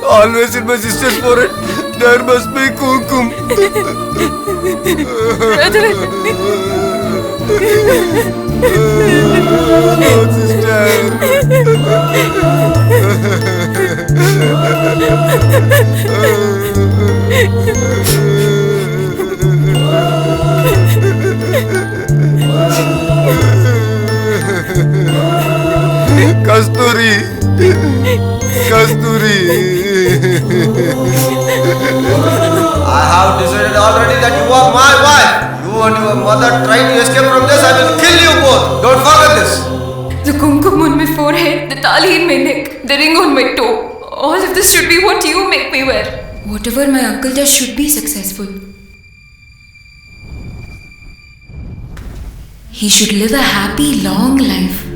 Always in my sister's forehead, there must be kumkum. Oh, sister. Kasturi. Kasturi. I have decided already that you are my wife. You and your mother try to escape from this, I will kill you both. Don't forget this. The kumkum on my forehead, the tali in my neck, the ring on my toe. All of this should be what you make me wear. Whatever my uncle does should be successful. He should live a happy, long life.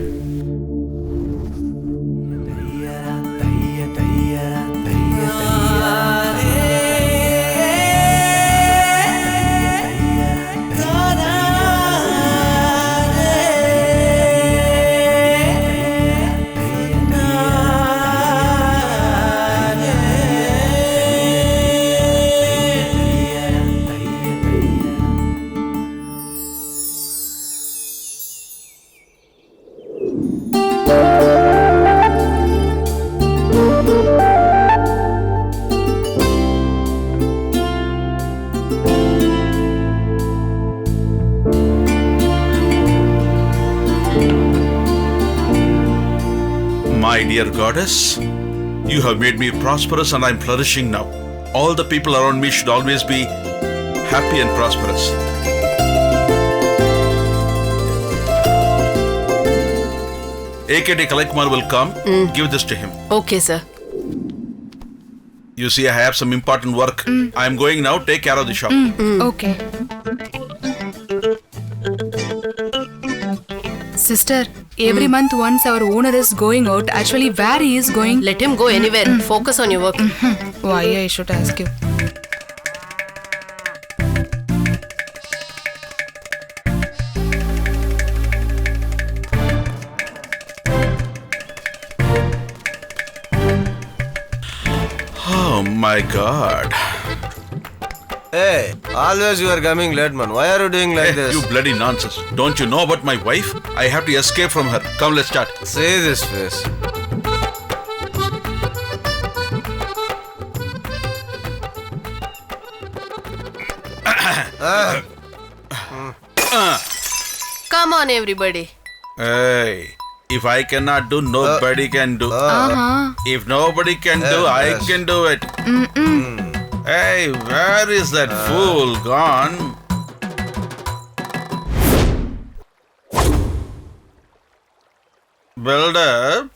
My dear goddess, you have made me prosperous and I am flourishing now. All the people around me should always be happy and prosperous. AKD Kalaikumar will come. Give this to him. Okay, sir. You see, I have some important work. I am going now. Take care of the shop. Okay. Sister, every month once our owner is going out. Actually, where he is going? Let him go anywhere. Focus on your work. Why I should ask you? Oh my God. Hey, always you are coming late, man. Why are you doing like this? You bloody nonsense. Don't you know about my wife? I have to escape from her. Come, let's start. See this face. Come on, everybody. Hey, if I cannot do, nobody can do. If nobody can do, I can do it. Hey, where is that fool gone? Builder.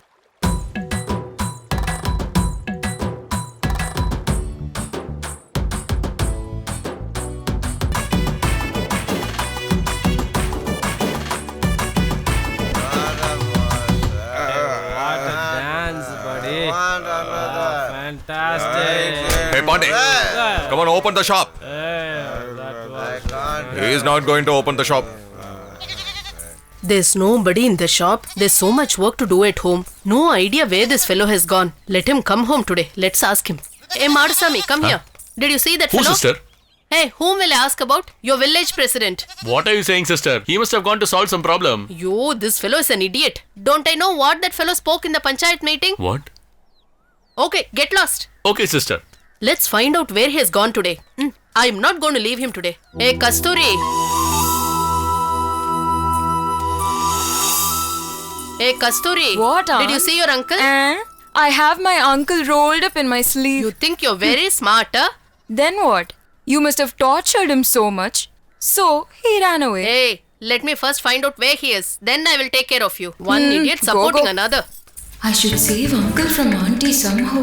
Hey, Pandey. Come on, open the shop. He is not going to open the shop. There's nobody in the shop. There's so much work to do at home. No idea where this fellow has gone. Let him come home today. Let's ask him. Hey, Madhusami, come here. Did you see that Who, fellow? sister? Hey, whom will I ask about? Your village president. What are you saying, sister? He must have gone to solve some problem. Yo, this fellow is an idiot. Don't I know what that fellow spoke in the panchayat meeting? What? Okay, get lost. Okay, sister. Let's find out where he has gone today. I'm not going to leave him today. Hey, Kasturi. Hey, Kasturi. What, Did you Aunt? see your uncle? I have my uncle rolled up in my sleeve. You think you're very smart, huh? Then what? You must have tortured him so much. So he ran away. Hey, let me first find out where he is. Then I will take care of you. One idiot supporting go. another. I should save uncle from auntie somehow.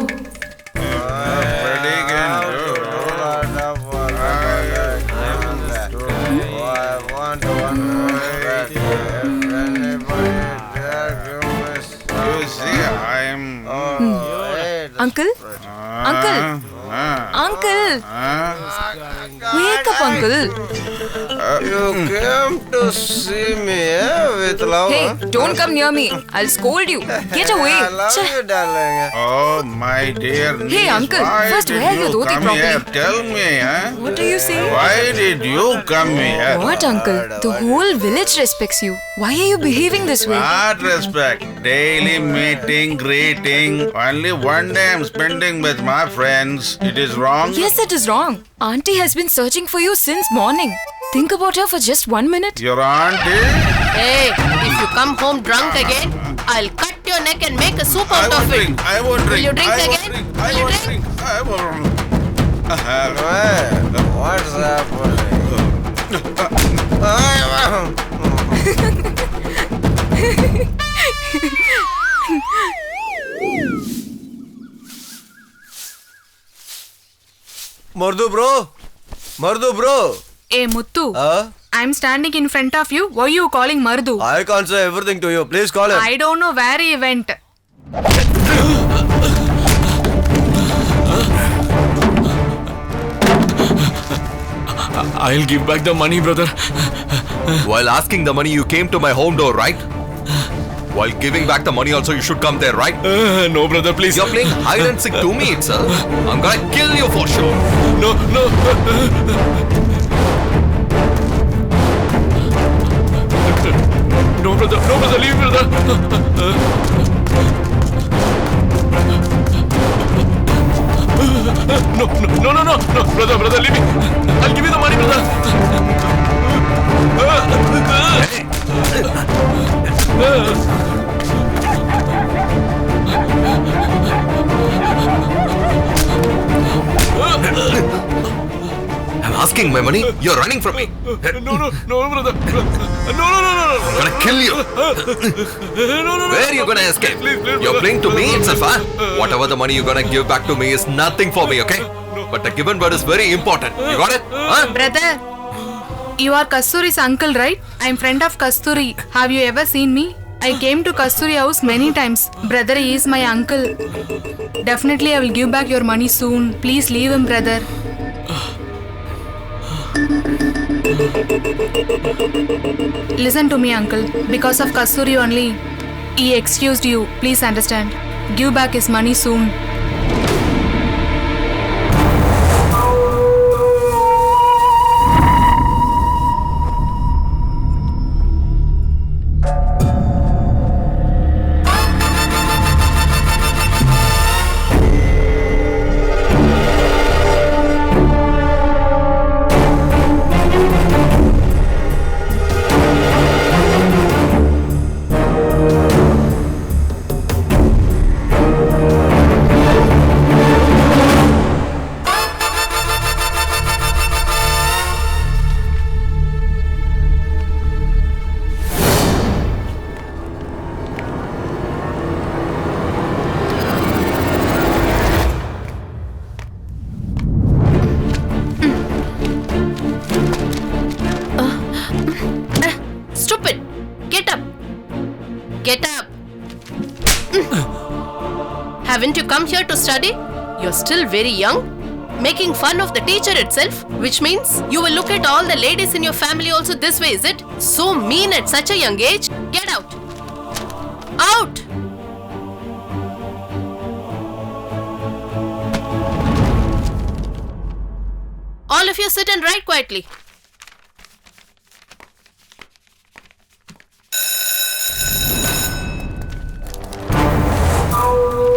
Nobody can do. You see, I'm. Uncle? Uncle? Uncle? Wake up, uncle. You came to see me with love. Hey, don't come near me. I'll scold you. Get away. I love Ch- you, darling. Oh, my dear niece. Hey, uncle, why first did wear your you dhoti come properly. here? Tell me, huh? What do you say? Why did you come here? What, uncle? The whole village respects you. Why are you behaving this way? What respect? Daily meeting, greeting. Only one day I'm spending with my friends. It is wrong? Yes, it is wrong. Auntie has been searching for you since morning. Think about her for just 1 minute. Your auntie? Hey, if you come home drunk again, I'll cut your neck and make a soup out of it. I won't drink. Will you drink I won't again? drink. I Will you won't drink? drink. I won't. What's happening? Mardu bro. Hey, Muttu. Huh? I'm standing in front of you. Why are you calling Mardu? I can't say everything to you. Please call him. I don't know where he went. I'll give back the money, brother. While asking the money, you came to my home door, right? While giving back the money also, you should come there, right? No, brother, please. You're playing hide and seek to me itself. I'm gonna kill you for sure. No. No, brother, leave me, brother. No, brother, leave me. I'll give you the money, brother. I'm asking my money. You're running from me. No, brother. No. I'm gonna kill you. Where are you gonna escape? Please, You're playing to me itself, huh? Whatever the money you're gonna give back to me is nothing for me, okay? But the given word is very important. You got it? Huh? Brother, you are Kasturi's uncle, right? I'm friend of Kasturi. Have you ever seen me? I came to Kasturi house many times. Brother, he is my uncle. Definitely I will give back your money soon. Please leave him, brother. Listen to me, uncle. Because of Kasturi only, he excused you. Please understand. Give back his money soon. Haven't you come here to study? You're still very young. Making fun of the teacher itself, which means you will look at all the ladies in your family also this way, is it? So mean at such a young age. Get out. Out! All of you sit and write quietly.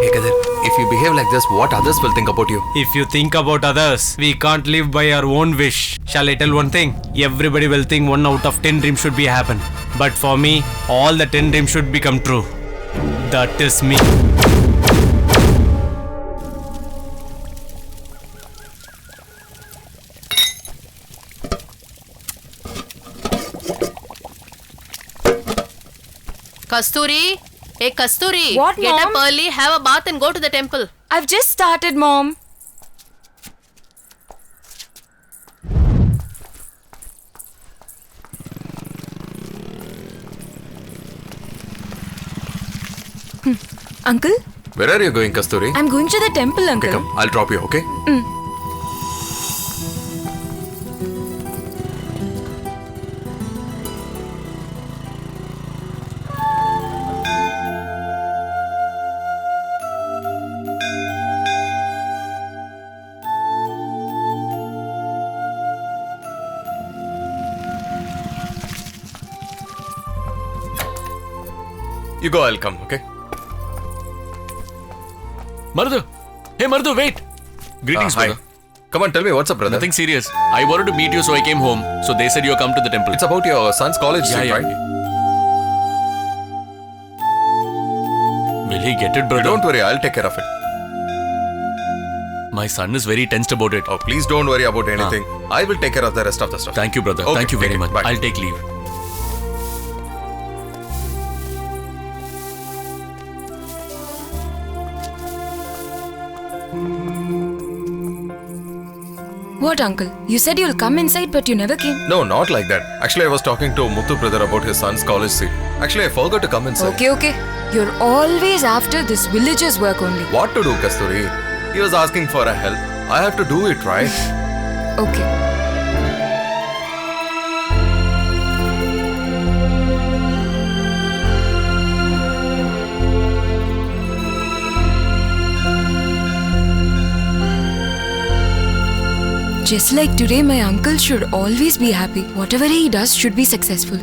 Hey Kadir, if you behave like this, what others will think about you? If you think about others, we can't live by our own wish. Shall I tell one thing? Everybody will think 1 out of 10 dreams should be happen. But for me, all the 10 dreams should become true. That is me. Kasturi, hey Kasturi. What, Get up Mom? early, have a bath and go to the temple. I've just started, Mom. Uncle, Where are you going, Kasturi? I'm going to the temple, Uncle. Okay, come. I'll drop you, okay? You go, I'll come, okay? Marudu. Hey, Marudu, wait. Greetings, Hi. brother. Come on, tell me, what's up, brother? Nothing serious. I wanted to meet you, so I came home. So they said you come to the temple. It's about your son's college Yeah, trip, yeah. right? Will he get it, brother? Don't worry, I'll take care of it. My son is very tensed about it. Oh, please don't worry about anything. I will take care of the rest of the stuff. Thank you, brother. Okay, Thank you very take it. much. Bye. I'll take leave. What, Uncle? You said you'll come inside, but you never came. No, not like that. Actually, I was talking to Muthu brother about his son's college seat. Actually, I forgot to come inside. Okay. You're always after this villager's work only. What to do, Kasturi? He was asking for a help. I have to do it, right? Okay. Just like today, my uncle should always be happy. Whatever he does should be successful.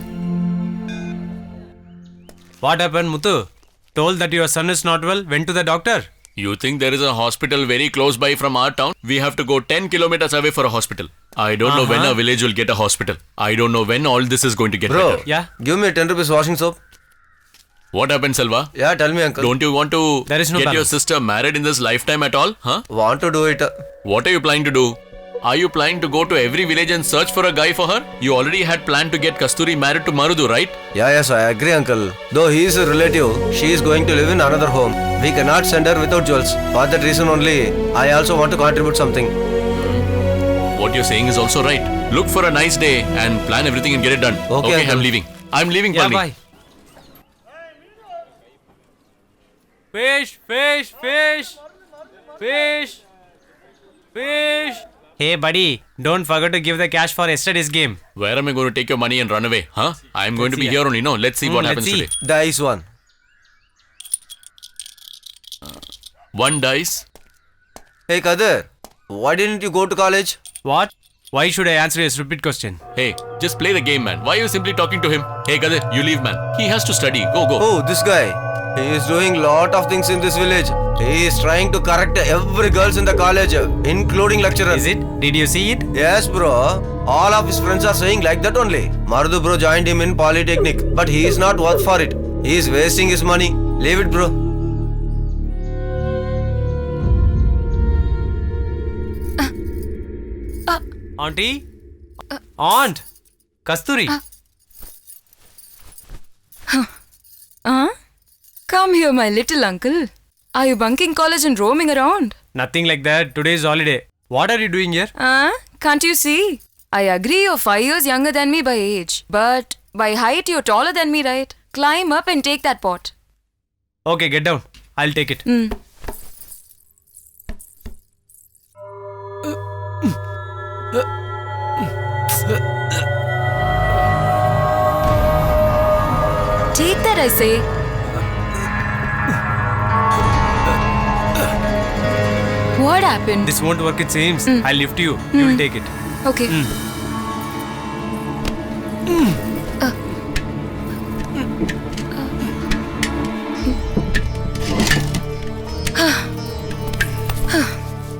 What happened, Muthu? Told that your son is not well, went to the doctor. You think there is a hospital very close by from our town? We have to go 10 kilometers away for a hospital. I don't know when a village will get a hospital. I don't know when all this is going to get Bro, better. Yeah? give me 10 rupees washing soap. What happened, Selva? Yeah, tell me, uncle. Don't you want to There is no get your balance. sister married in this lifetime at all? Huh? Want to do it. What are you planning to do? Are you planning to go to every village and search for a guy for her? You already had planned to get Kasturi married to Marudu, right? Yeah, yes, I agree, uncle. Though he is a relative, she is going to live in another home. We cannot send her without jewels. For that reason only, I also want to contribute something. What you're saying is also right. Look for a nice day and plan everything and get it done. Okay, I'm uncle. leaving. I'm leaving, Yeah, Palni. bye. Fish, fish, fish, fish, fish. Hey, buddy, don't forget to give the cash for yesterday's game. Where am I going to take your money and run away? Huh? I'm going to be see. here only. No, let's see what let's happens see. today. Dice one. One dice. Hey, Kadir, why didn't you go to college? What? Why should I answer a stupid question? Hey, just play the game, man. Why are you simply talking to him? Hey, Kadir, you leave, man. He has to study. Go. Oh, this guy. He is doing lot of things in this village. He is trying to correct every girls in the college, including lecturers. Is it? Did you see it? Yes, bro. All of his friends are saying like that only. Marudu bro joined him in Polytechnic, but he is not worth for it. He is wasting his money. Leave it, bro. Auntie? Aunt? Kasturi? Come here, my little uncle. Are you bunking college and roaming around? Nothing like that. Today is holiday. What are you doing here? Can't you see? I agree you're 5 years younger than me by age. But by height, you're taller than me, right? Climb up and take that pot. Okay, get down. I'll take it. Take that, I say. What happened? This won't work, it seems. I'll lift you. You'll take it. Okay.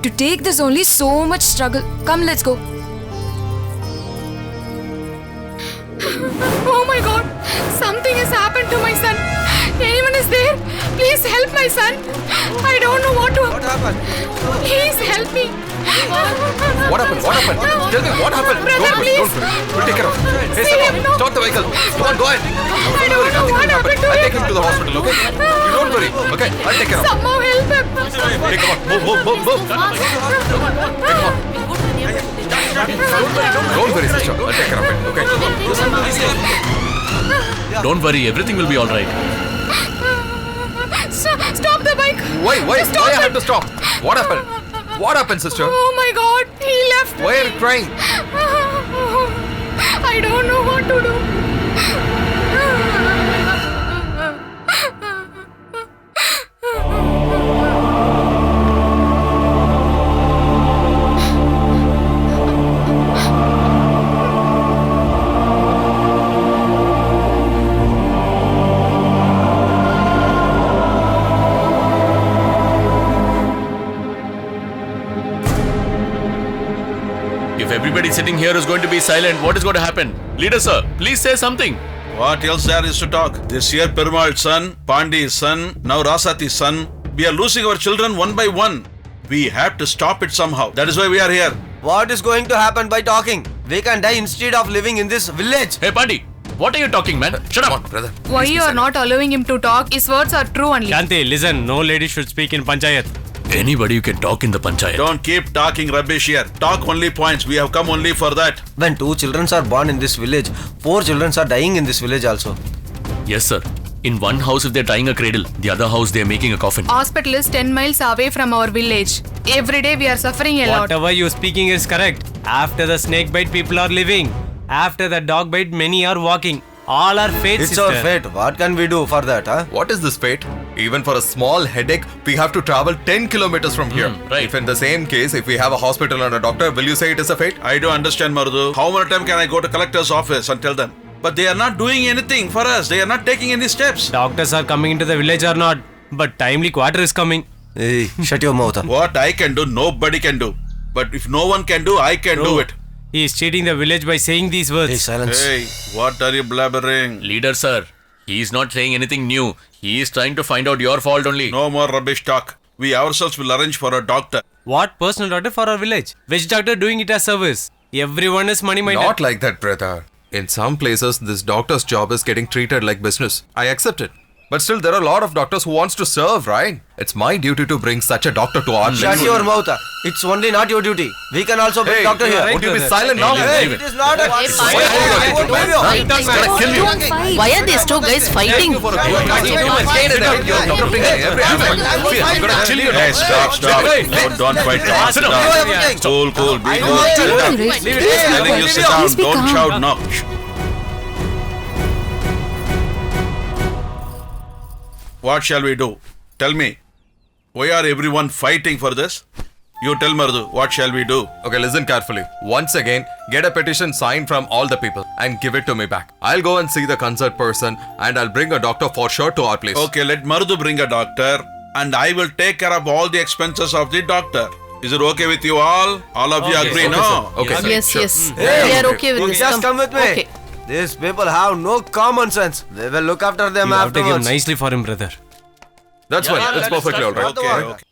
To take this only so much struggle. Come, let's go. Oh my god, something has happened to my son. Anyone is there? Please help my son. I don't know what to. What happened? Please help me. What happened? What happened? Tell me what happened. Brother, Don't worry, please. don't worry. We'll take care of it. Hey, See him, Sabha, no. stop the vehicle. Come on, go ahead. I don't know what happened to I'll him. take him to the hospital, okay? You don't worry, okay? I'll take care of it. Somehow help him. Hey, come on, move. Don't worry, sister. I'll take care of it, okay? Don't worry, everything will be all right. Stop the bike. Why Stop I it. have to stop? What happened? What happened, sister? Oh my god, he left. Why are you crying? I don't know what to do. If everybody sitting here is going to be silent, what is going to happen? Leader sir, please say something. What else there is to talk? This year Perumal's son, Pandi's son, now Rasati's son. We are losing our children one by one. We have to stop it somehow. That is why we are here. What is going to happen by talking? We can die instead of living in this village. Hey Pandi, what are you talking, man? Shut Come up. on, brother. Why you are not allowing him to talk? His words are true only. Shanti, listen. No lady should speak in panchayat. Anybody you can talk in the panchayat. Don't keep talking rubbish here. Talk only points. We have come only for that. When 2 children are born in this village, 4 children are dying in this village also. Yes, sir. In one house, if they're tying a cradle, the other house they're making a coffin. Hospital is 10 miles away from our village. Every day we are suffering a lot. Whatever you're speaking is correct. After the snake bite, people are living. After the dog bite, many are walking. All are fate, It's sister. our fate. What can we do for that, huh? What is this fate? Even for a small headache, we have to travel 10 kilometers from here. right. If in the same case, if we have a hospital and a doctor, will you say it is a fate? I don't understand, Marudu. How many times can I go to collector's office and tell them? But they are not doing anything for us. They are not taking any steps. Doctors are coming into the village or not, but timely quarter is coming. Hey, shut your mouth. What I can do, nobody can do. But if no one can do, I can do it. He is cheating the village by saying these words. Hey, silence. Hey, what are you blabbering? Leader, sir. He is not saying anything new. He is trying to find out your fault only. No more rubbish talk. We ourselves will arrange for a doctor. What personal doctor for our village? Which doctor doing it as service? Everyone is money minded. Not like that, brother. In some places, this doctor's job is getting treated like business. I accept it. But still, there are a lot of doctors who wants to serve, right? It's my duty to bring such a doctor to our Shut place. your mouth. It's only not your duty. We can also bring Hey, doctor here. would you be brother. silent now? Hey, leave it is not a... Hey, Why Pandi. I won't leave you. He's gonna kill you. Don't fight. Why are these two guys fighting? You're interrupting every argument. I'm gonna chill you now. Hey, stop. Don't fight. Sit down. Everything. Cool. Be I cool. Sit told down. you, right? Telling you sit down. Please be Don't calm. shout now. What shall we do? Tell me. Why are everyone fighting for this? You tell Marudu, what shall we do? Okay, listen carefully. Once again, get a petition signed from all the people and give it to me back. I'll go and see the concerned person and I'll bring a doctor for sure to our place. Okay, let Marudu bring a doctor and I will take care of all the expenses of the doctor. Is it okay with you all? All of you Okay, agree, okay, no? Okay, sir. Yes, Sure. yes. Hey, We are okay with you this. just come with me. Okay. These people have no common sense. They will look after them You have to give afterwards. nicely for him, brother. That's fine. It's perfectly all right. Okay.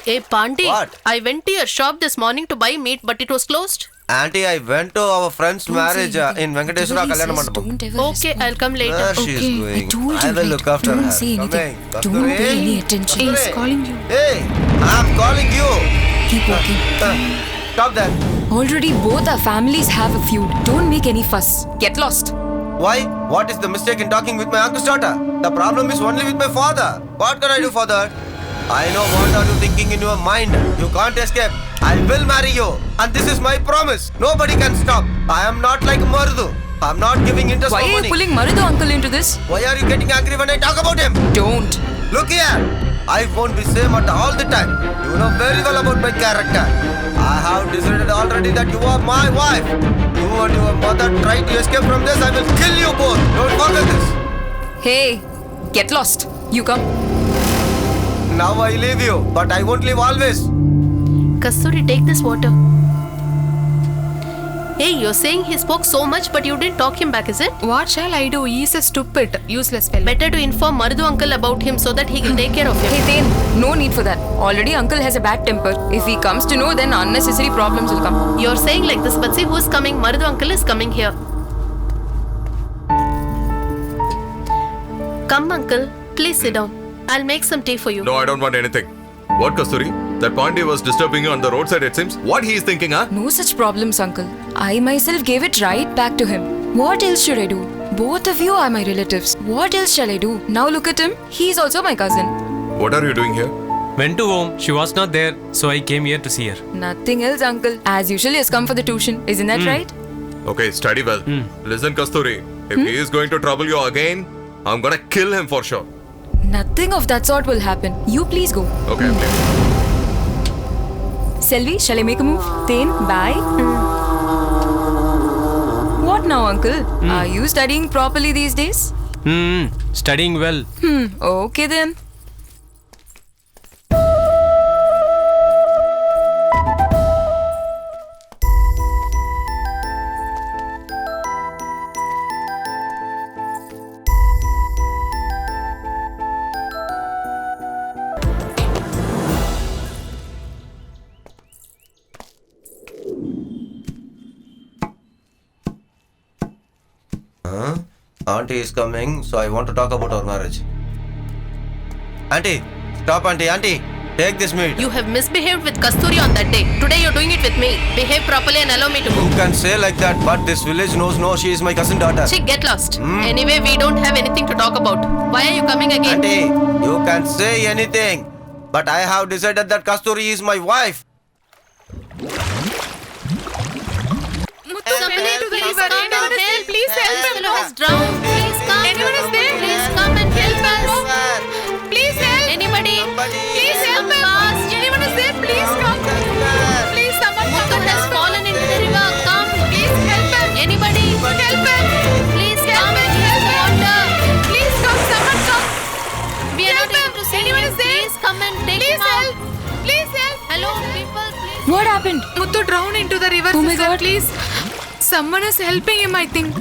Hey, Pandi. What? I went to your shop this morning to buy meat, but it was closed. Auntie, I went to our friend's marriage in Venkateswara Kalyana Mandapam. Don't ever Okay, I'll come later. Where she is Okay, going? I told I you, will right? look after Don't her. say anything. Come Don't in. pay any attention. He's calling you. Hey, I'm calling you. Keep walking. Stop that. Already both our families have a feud. Don't make any fuss. Get lost. Why? What is the mistake in talking with my uncle's daughter? The problem is only with my father. What can I do for that? I know what are you thinking in your mind. You can't escape. I will marry you. And this is my promise. Nobody can stop. I am not like Marudu. I'm not giving interest Why for are you money. pulling Marudu uncle into this? Why are you getting angry when I talk about him? Don't. Look here. I won't be same at all the time. You know very well about my character. I have decided already that you are my wife. You and your mother try to escape from this. I will kill you both. Don't forget this. Hey, get lost. You come. Now I leave you, but I won't leave always. Kasturi, take this water. Hey, you're saying he spoke so much but you didn't talk him back, is it? What shall I do? He is a stupid, useless fellow. Better to inform Marudu uncle about him so that he can take care of him. Hey, Tain, no need for that. Already uncle has a bad temper. If he comes to know, then unnecessary problems will come. You're saying like this, but see who's coming? Marudu uncle is coming here. Come, uncle. Please sit down. I'll make some tea for you. No, I don't want anything. What, Kasturi? That Pandey was disturbing you on the roadside, it seems. What he is thinking, huh? No such problems, uncle. I myself gave it right back to him. What else should I do? Both of you are my relatives. What else shall I do? Now look at him. He's also my cousin. What are you doing here? Went to home. She was not there, so I came here to see her. Nothing else, uncle. As usual, he has come for the tuition. Isn't that right? Okay, study well. Listen, Kasturi. If he is going to trouble you again, I'm gonna kill him for sure. Nothing of that sort will happen. You please go. Okay, please. Selvi, shall I make a move? Tain, bye. What now, uncle? Are you studying properly these days? Studying well. Okay then. Auntie is coming, so I want to talk about our marriage. Auntie, stop, auntie. Auntie, take this meat. You have misbehaved with Kasturi on that day. Today you're doing it with me. Behave properly and allow me to You move. can say like that, but this village knows no, she is my cousin daughter. Chick, get lost. Anyway, we don't have anything to talk about. Why are you coming again? Auntie, you can say anything, but I have decided that Kasturi is my wife. Somebody to the please river. come Anyone and is there? help. Please help This him. fellow has drowned. Please come. Anyone is there? Please come and help us. Please help. Anybody? Please help him. Fast. Anyone is there? Please come. Please, someone come. Mukund has fallen into the river. Come. Please help him. Anybody? Help him. Please Help come. him. Use Help him. water. Please come. Someone come. We are Help not able him. to see Anyone him. is there? Please come and take Please him out. help. Please help. Hello, people. Please. What happened? Muthu drowned into the river. Oh my sister, God. Please. Someone is helping him, I think.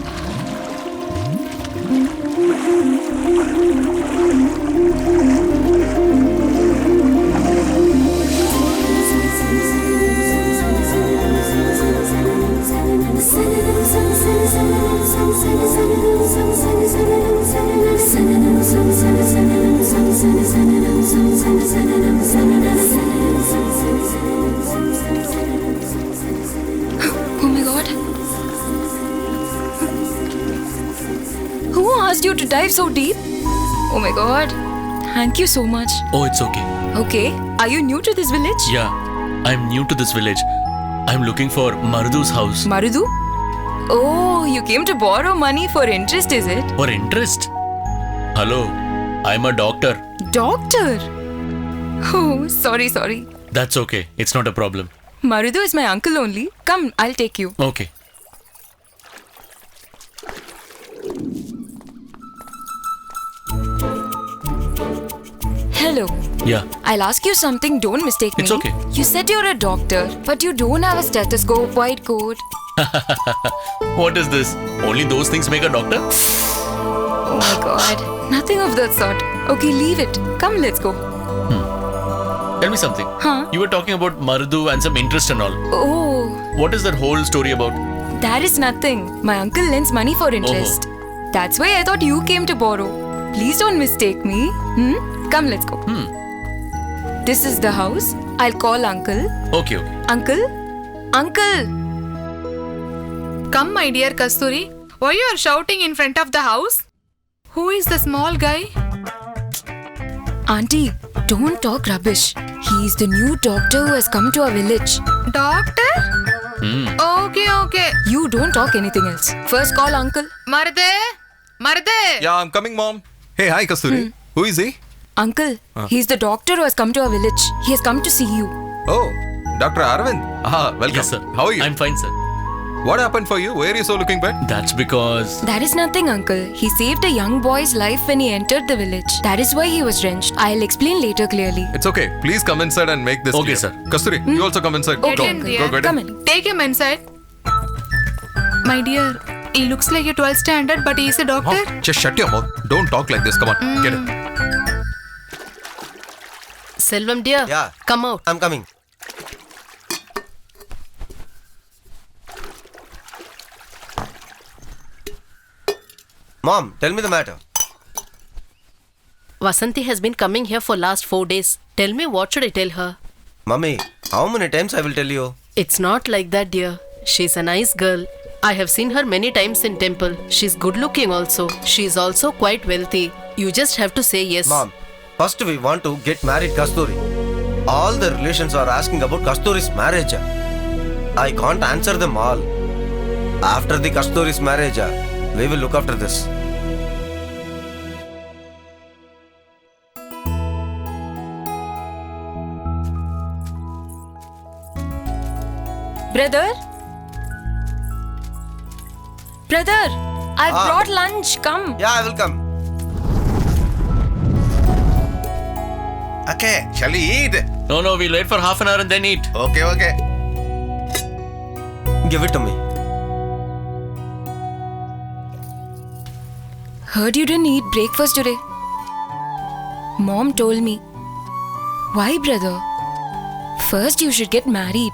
Oh my god. Who asked you to dive so deep? Oh my god. Thank you so much. Oh, it's okay. Okay. Are you new to this village? Yeah, I'm new to this village. I'm looking for Marudu's house. Marudu? Oh, you came to borrow money for interest, is it? For interest? Hello, I'm a doctor. Doctor? Oh, sorry. That's okay. It's not a problem. Marudu is my uncle only. Come, I'll take you. Okay. Hello. Yeah. I'll ask you something, don't mistake me. It's okay. You said you're a doctor, but you don't have a stethoscope, white coat. What is this? Only those things make a doctor? Oh my god. Nothing of that sort. Okay, leave it. Come, let's go. Tell me something. Huh? You were talking about Marudu and some interest and all. Oh, What is that whole story about? that is nothing. My uncle lends money for interest. That's why I thought you came to borrow. Please don't mistake me. Come, let's go. This is the house. I'll call uncle. Okay. Uncle? Uncle! Come, my dear Kasturi. Why you are shouting in front of the house? Who is the small guy? Auntie, don't talk rubbish. He is the new doctor who has come to our village. Doctor? Okay. You don't talk anything else. First call uncle. Marde? Yeah, I'm coming, mom. Hey, hi, Kasturi. Who is he? Uncle, he's the doctor who has come to our village. He has come to see you. Oh, Dr. Arvind. Welcome. Yes, sir. How are you? I'm fine, sir. What happened for you? Why are you so looking bad? That's because... That is nothing, uncle. He saved a young boy's life when he entered the village. That is why he was drenched. I'll explain later clearly. It's okay. Please come inside and make this Okay, clear. sir. Kasturi, you also come inside. Okay, Go, uncle. go, get Come in. in. Take him inside. My dear, he looks like a 12th standard, but he is a doctor. Oh, just shut your mouth. Don't talk like this. Come on, get in. Selvam dear, Yeah. come out. I'm coming. Mom, tell me the matter. Vasanti has been coming here for last 4 days. Tell me, what should I tell her? Mummy, how many times I will tell you? It's not like that, dear. She's a nice girl. I have seen her many times in temple. She's good looking also. She's also quite wealthy. You just have to say yes. Mom, first we want to get married Kasturi. All the relations are asking about Kasturi's marriage. I can't answer them all. After the Kasturi's marriage, we will look after this. Brother? Brother, I've brought lunch. Come. Yeah, I will come. Okay, shall we eat? No, we'll wait for half an hour and then eat. Okay. Give it to me. Heard you didn't eat breakfast today. Mom told me. Why, brother? First, you should get married.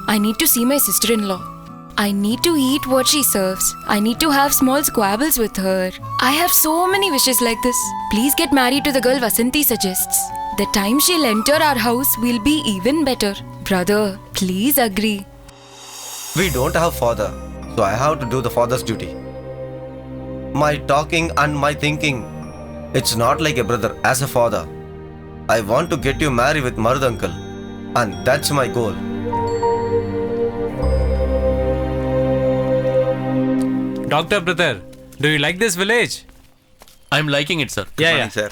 I need to see my sister-in-law. I need to eat what she serves. I need to have small squabbles with her. I have so many wishes like this. Please get married to the girl Vasanti suggests. The time she'll enter our house will be even better. Brother, please agree. We don't have father, so I have to do the father's duty. My talking and my thinking, it's not like a brother, as a father. I want to get you married with Marud uncle, and that's my goal. Doctor brother, do you like this village? I'm liking it, sir. Yeah. Sir.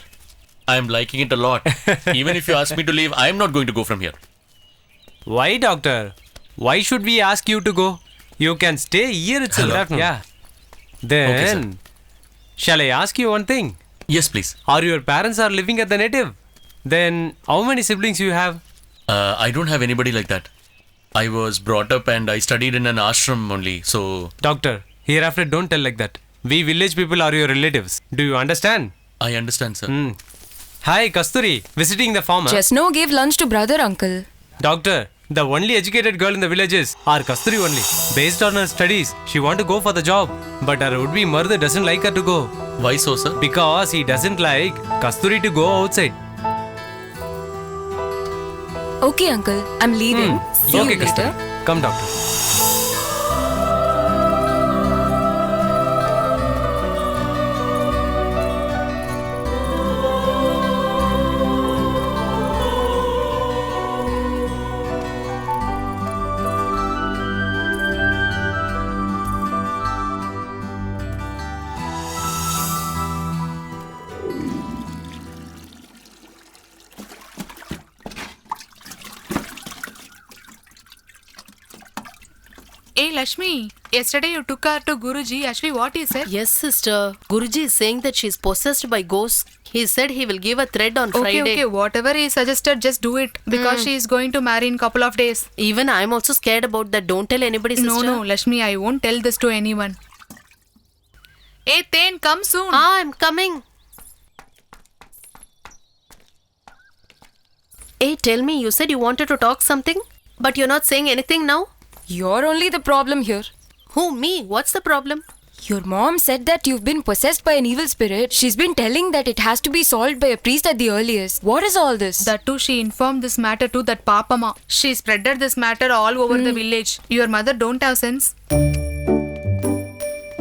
I'm liking it a lot. Even if you ask me to leave, I'm not going to go from here. Why, doctor? Why should we ask you to go? You can stay here itself. Hello. Afternoon. Yeah. Then, shall I ask you one thing? Yes, please. Are your parents are living at the native? Then, how many siblings you have? I don't have anybody like that. I was brought up and I studied in an ashram only, so... Doctor, hereafter don't tell like that. We village people are your relatives. Do you understand? I understand, sir. Hi, Kasturi. Visiting the farmer. Just now gave lunch to brother, uncle. Doctor, the only educated girl in the villages are Kasturi only. Based on her studies, she want to go for the job. But her would-be mother doesn't like her to go. Why so, sir? Because he doesn't like Kasturi to go outside. Okay, uncle. I'm leaving. See Okay, you later. Kasturi. Come, doctor. Hey Lakshmi, yesterday you took her to Guruji. Ashvi, what he said? Yes, sister. Guruji is saying that she's possessed by ghosts. He said he will give a thread on Friday. Okay, whatever he suggested, just do it. Because she is going to marry in couple of days. Even I'm also scared about that. Don't tell anybody, sister. No, Lakshmi, I won't tell this to anyone. Hey, Ten, come soon. I'm coming. Hey, tell me, you said you wanted to talk something, but you're not saying anything now? You're only the problem here. Who, me? What's the problem? Your mom said that you've been possessed by an evil spirit. She's been telling that it has to be solved by a priest at the earliest. What is all this? That too, she informed this matter to that Papama. She spreaded this matter all over the village. Your mother don't have sense.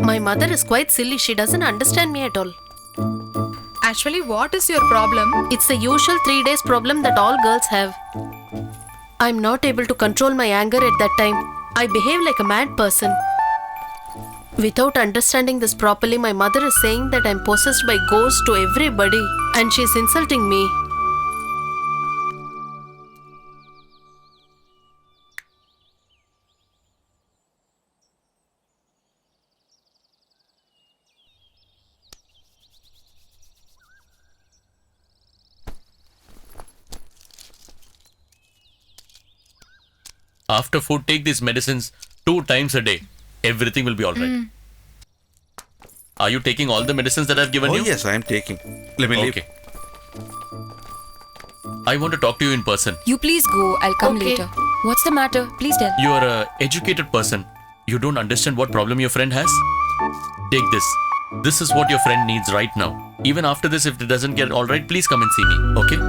My mother is quite silly. She doesn't understand me at all. Actually, what is your problem? It's the usual 3 days problem that all girls have. I'm not able to control my anger at that time. I behave like a mad person. Without understanding this properly, my mother is saying that I'm possessed by ghosts to everybody and she's insulting me. After food, take these medicines 2 times a day. Everything will be all right. Are you taking all the medicines that I've given Oh you? yes, I am taking. Let me leave. Okay. I want to talk to you in person. You please go. I'll come Okay. later. What's the matter? Please tell. You are an educated person. You don't understand what problem your friend has? Take this. This is what your friend needs right now. Even after this, if it doesn't get all right, please come and see me. Okay?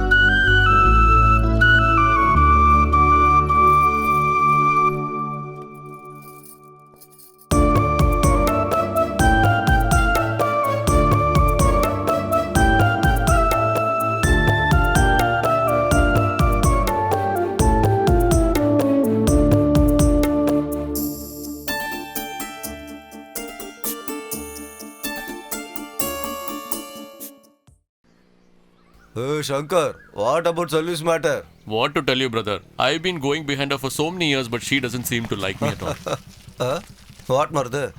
Hey Shankar, what about service matter? What to tell you, brother? I've been going behind her for so many years, but she doesn't seem to like me at all. What Marde?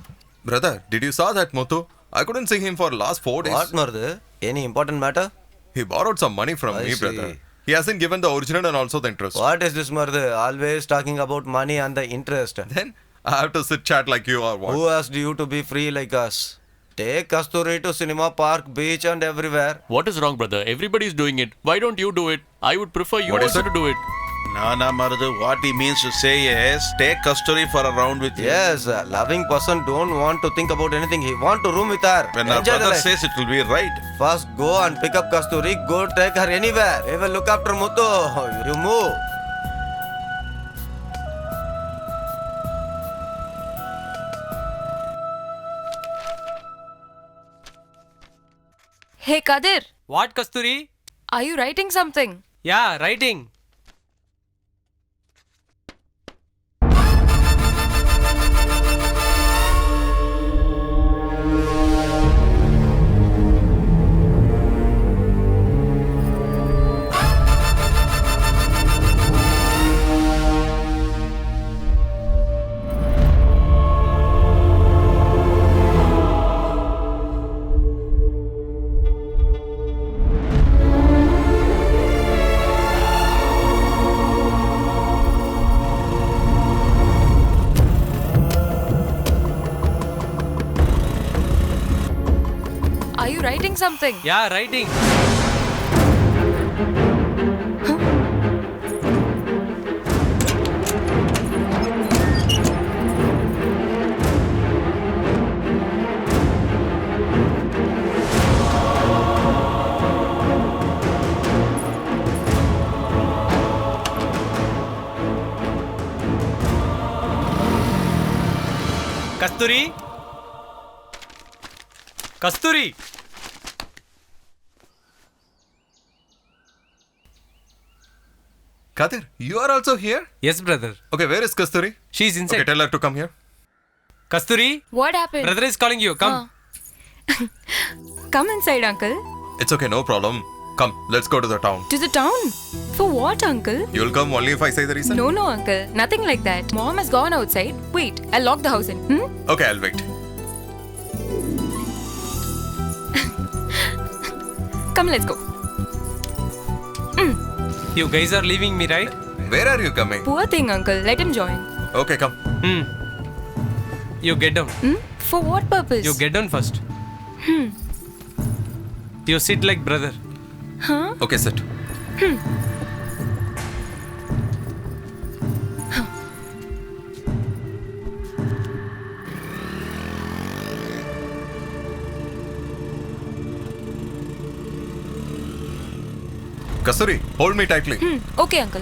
Brother, did you saw that Muthu? I couldn't see him for last 4 days. What Marde? Any important matter? He borrowed some money from I me, see. brother. He hasn't given the original and also the interest. What is this Marde? Always talking about money and the interest. Then I have to sit chat like you or what? Who asked you to be free like us? Take Kasturi to cinema, park, beach and everywhere. What is wrong, brother? Everybody's doing it. Why don't you do it? I would prefer you What is also it? to do it. No, Marudu. What he means to say is, take Kasturi for a round with you. Yes, a loving person don't want to think about anything. He want to room with her. When our Enjoy the brother life. says it will be right. First go and pick up Kasturi. Go take her anywhere. He will look after Muthu. You move. Hey Kadir, What, Kasturi? are you writing something? Yeah, writing. Are you writing something? Yeah, writing. Kasturi? Kasturi? Kadir, you are also here? Yes, brother. Okay, where is Kasturi? She's Okay, inside. tell her to come here. Kasturi? What happened? Brother is calling you. Come. Come inside, uncle. It's okay, no problem. Come, let's go to the town. To the town? For what, uncle? You'll come only if I say the reason? No, no, uncle. Nothing like that. Mom has gone outside. Wait, I'll lock the house in. Okay, I'll wait. Come, let's go. You guys are leaving me, right? Where are you coming? Poor thing, uncle. Let him join. Okay, come. You get down. For what purpose? You get down first. You sit like brother. Huh? Okay, sit. Kasturi, hold me tightly. Okay, uncle.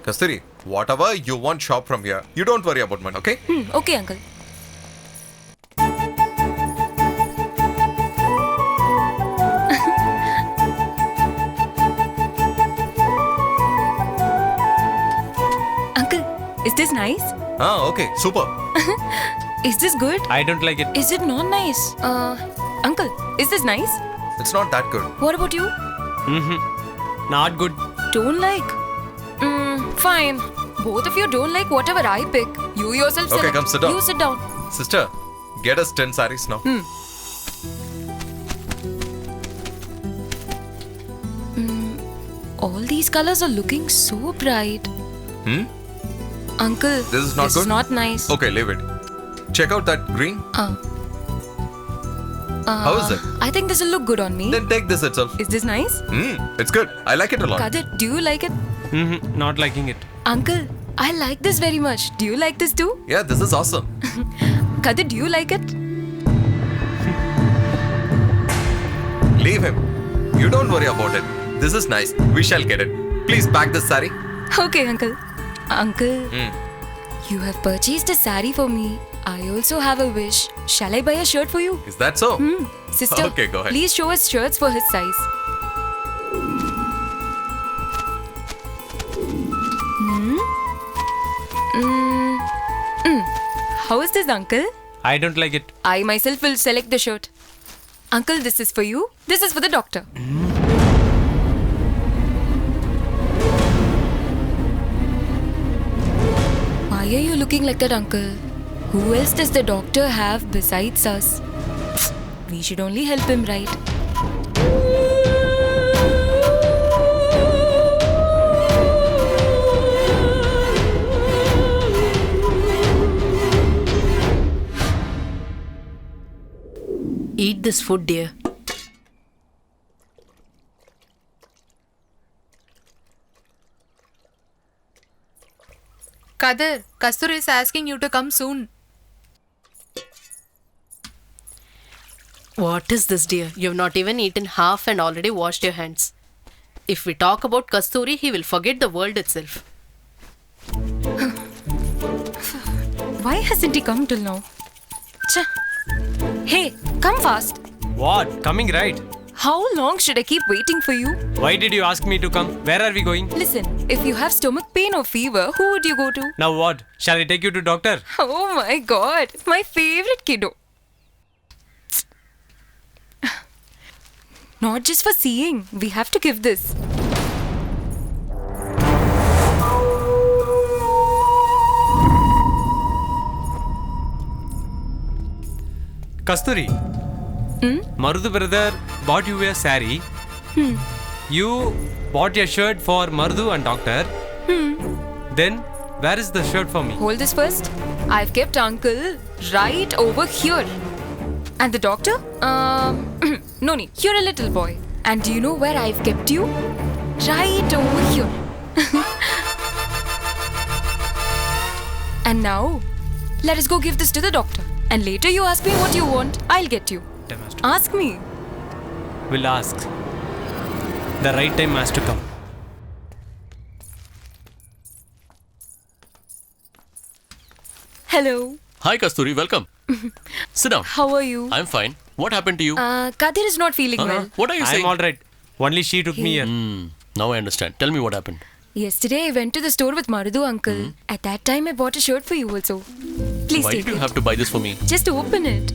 Kasturi, whatever you want, shop from here. You don't worry about money, okay? Okay, uncle. Uncle, is this nice? Ah, okay, super. Is this good? I don't like it. Is it not nice? Uncle, is this nice? It's not that good. What about you? Not good. Don't like? Fine. Both of you don't like whatever I pick. You yourself Okay, select. come sit down. You sit down. Sister, get us 10 saris now. All these colors are looking so bright. Uncle, This is not this good? is not nice. Okay, leave it. Check out that green. How is it? I think this will look good on me. Then take this itself. Is this nice? It's good. I like it a lot. Kadir, do you like it? Not liking it. Uncle, I like this very much. Do you like this too? Yeah, this is awesome. Kadir, do you like it? Leave him. You don't worry about it. This is nice. We shall get it. Please pack this sari. Okay, uncle. Uncle, you have purchased a sari for me. I also have a wish. Shall I buy a shirt for you? Is that so? Sister, Okay, go ahead. please show us shirts for his size. How is this, uncle? I don't like it. I myself will select the shirt. Uncle, this is for you. This is for the doctor. Why are you looking like that, uncle? Who else does the doctor have besides us? We should only help him, right? Eat this food, dear. Kadir, Kasturi is asking you to come soon. What is this, dear? You have not even eaten half and already washed your hands. If we talk about Kasturi, he will forget the world itself. Why hasn't he come till now? Cha. Hey, come fast. What? Coming right. How long should I keep waiting for you? Why did you ask me to come? Where are we going? Listen, if you have stomach pain or fever, who would you go to? Now what? Shall I take you to doctor? Oh my god, my favorite kiddo. Not just for seeing, we have to give this. Kasturi. Marudu brother bought you a sari. You bought a shirt for Marudu and doctor. Then where is the shirt for me? Hold this first. I've kept uncle right over here. And the doctor? No need. You're a little boy. And do you know where I've kept you? Right over here. And now, let us go give this to the doctor. And later you ask me what you want. I'll get you. Ask me. Will ask. The right time has to come. Hello. Hi, Kasturi. Welcome. Sit down. How are you? I'm fine. What happened to you? Kadir is not feeling well. What are you saying? I'm alright. Only she took me here. Now I understand. Tell me what happened. Yesterday I went to the store with Marudu uncle. At that time I bought a shirt for you also. Please Why take did you it. have to buy this for me? Just open it.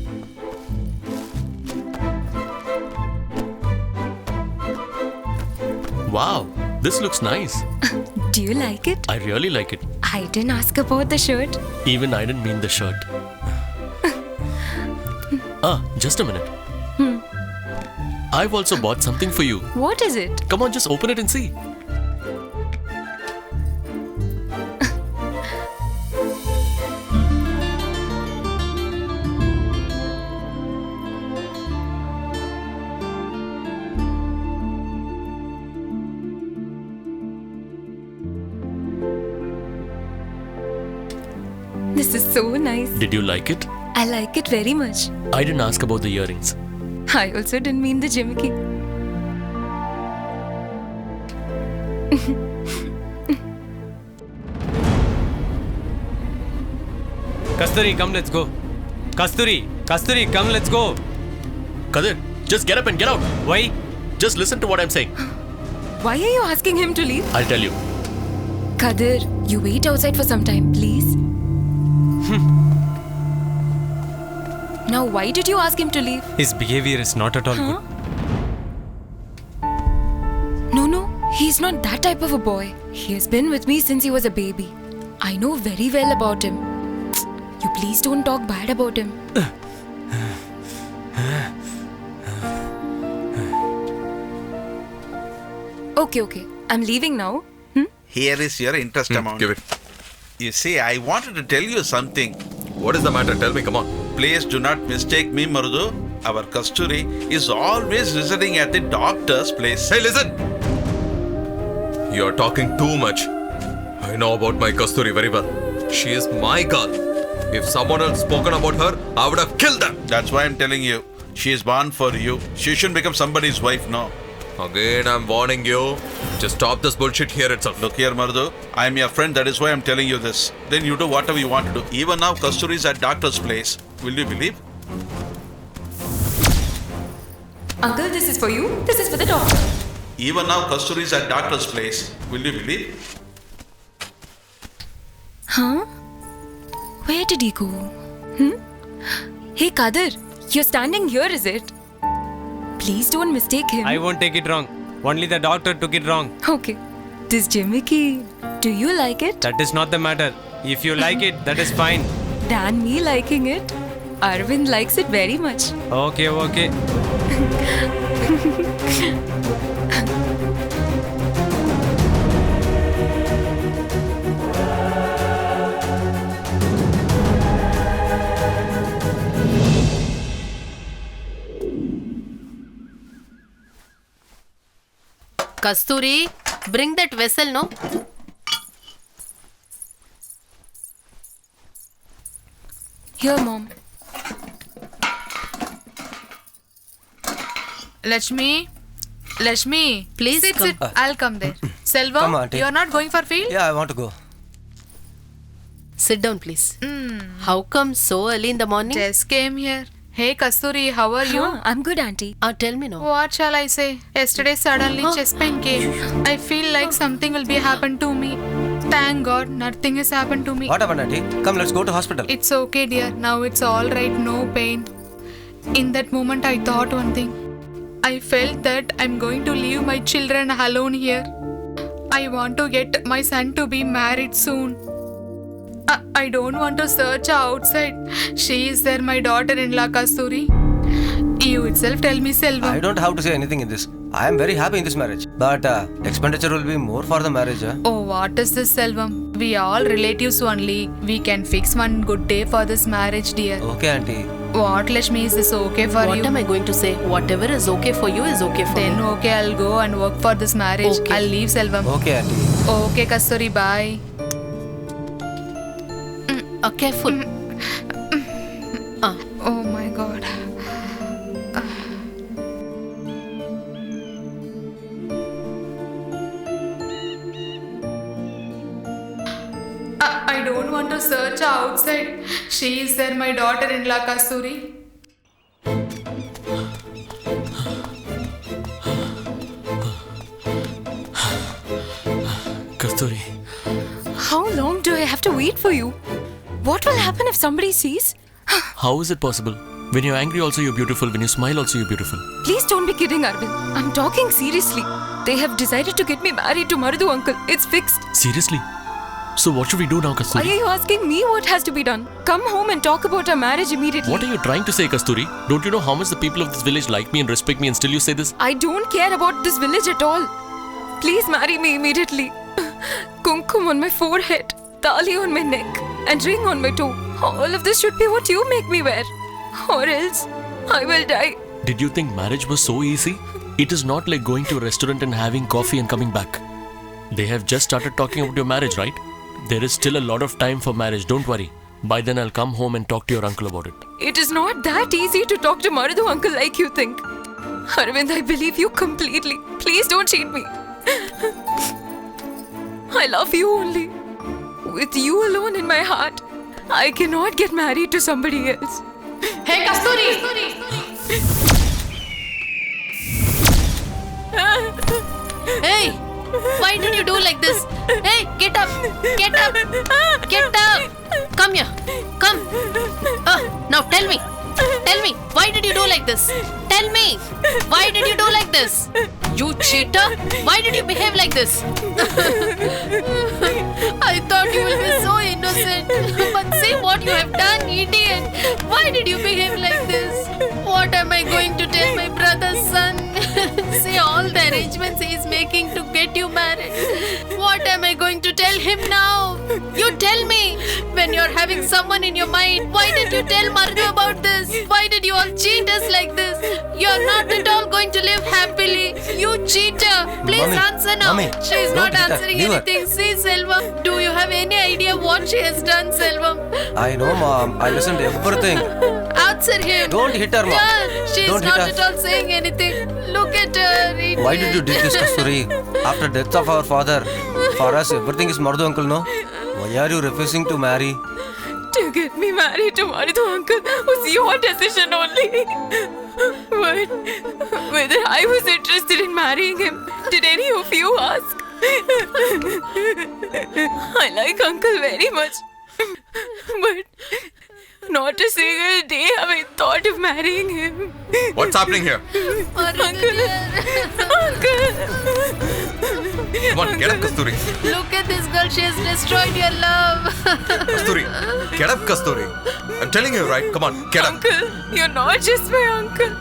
Wow, this looks nice. Do you like it? I really like it. I didn't ask about the shirt. Even I didn't mean the shirt. Just a minute. I've also bought something for you. What is it? Come on, just open it and see. This is so nice. Did you like it? I like it very much. I didn't ask about the earrings. I also didn't mean the jimmicky. Kasturi, come, let's go. Kasturi, come, let's go. Kadir, just get up and get out. Why? Just listen to what I'm saying. Why are you asking him to leave? I'll tell you. Kadir, you wait outside for some time, please. Now, why did you ask him to leave? His behavior is not at all good. No, he's not that type of a boy. He has been with me since he was a baby. I know very well about him. You please don't talk bad about him. Okay. I'm leaving now. Here is your interest amount. Give it. You see, I wanted to tell you something. What is the matter? Tell me, come on. Please do not mistake me, Marudu. Our Kasturi is always visiting at the doctor's place. Hey, listen! You're talking too much. I know about my Kasturi very well. She is my girl. If someone else spoken about her, I would have killed them. That's why I'm telling you. She is born for you. She shouldn't become somebody's wife, no. Again, I'm warning you. Just stop this bullshit here itself. Look here, Marudu. I'm your friend. That is why I'm telling you this. Then you do whatever you want to do. Even now, Kasturi is at doctor's place. Will you believe? Uncle, this is for you. This is for the doctor. Even now, Kasturi is at doctor's place. Will you believe? Huh? Where did he go? Hey, Kadir, you're standing here, is it? Please don't mistake him. I won't take it wrong. Only the doctor took it wrong. Okay. This Jimmy, do you like it? That is not the matter. If you like it, that is fine. Than me liking it, Arvind likes it very much. Okay. Kasturi, bring that vessel, no? Here, Mom. Lakshmi, Please sit. come. I'll come there. Selvam, Come, auntie. you're not going for field? Yeah, I want to go. Sit down, please. How come so early in the morning? Just came here. Hey, Kasturi, how are you? I'm good, Auntie. Tell me now. What shall I say? Yesterday suddenly chest pain came. I feel like something will be happened to me. Thank God, nothing has happened to me. What happened, auntie? Come, let's go to hospital. It's okay, dear. Now it's all right, no pain. In that moment, I thought one thing. I felt that I'm going to leave my children alone here. I want to get my son to be married soon. I don't want to search outside. She is there, my daughter-in-law, Kasturi. You itself tell me, Selvam. I don't have to say anything in this. I am very happy in this marriage. But expenditure will be more for the marriage. Oh, what is this, Selvam? We all relatives only. We can fix one good day for this marriage, dear. Okay, auntie. What, Lakshmi, is this okay for What you? am I going to say? Whatever is okay for you is okay for Then me. okay, I'll go and work for this marriage. Okay. I'll leave, Selvam. Okay, auntie. Okay, Kasturi, bye. Careful. Oh my God. I don't want to search outside. She is there, my daughter-in-law, Kasturi. Kasturi. How long do I have to wait for you? What will happen if somebody sees? How is it possible? When you're angry also you're beautiful. When you smile also you're beautiful. Please don't be kidding, Arvind. I'm talking seriously. They have decided to get me married to Marudu uncle. It's fixed. Seriously? So what should we do now, Why Kasturi? are you asking me what has to be done? Come home and talk about our marriage immediately. What are you trying to say, Kasturi? Don't you know how much the people of this village like me and respect me and still you say this? I don't care about this village at all. Please marry me immediately. Kumkum on my forehead, tali on my neck, and ring on my toe. All of this should be what you make me wear. Or else, I will die. Did you think marriage was so easy? It is not like going to a restaurant and having coffee and coming back. They have just started talking about your marriage, right? There is still a lot of time for marriage, don't worry. By then I'll come home and talk to your uncle about it. It is not that easy to talk to Marudu uncle like you think. Arvind, I believe you completely. Please don't cheat me. I love you only. With you alone in my heart, I cannot get married to somebody else. Hey, Kasturi! Hey! Why did you do like this? Hey, get up! Get up! Get up! Come here! Come! Now tell me! Tell me! Why did you do like this? Tell me! Why did you do like this? You cheater! Why did you behave like this? I thought you will be so innocent. But see what you have done, idiot! Why did you behave like this? What am I going to tell my brother's son? See all the arrangements he is making to get you married. What am I going to tell him now? You tell me! When you're having someone in your mind, why did you tell Mardu about this? Why did you all cheat us like this? You're not at all going to live happily. You cheater! Please Mommy, answer now. Mommy, She's don't not hit her. answering Leave her. anything. See, Selvam, do you have any idea what she has done, Selvam? I know, Mom. I listened to everything. Answer him. Don't hit her, Mom. Yeah, she's Don't hit not her. at all saying anything. Look at her. Idiot. Why did you do this, Kasturi? After death of our father, for us everything is Mardu uncle, no? Why are you refusing to marry? To get me married to Mardu uncle was your decision only. But whether I was interested in marrying him, did any of you ask? I like uncle very much. But not a single day have I thought of marrying him. What's happening here? Uncle! Come on, get up, Kasturi. Look at this girl. She has destroyed your love. Kasturi, get up, Kasturi. I'm telling you, right? Come on, get up. Uncle, you're not just my uncle.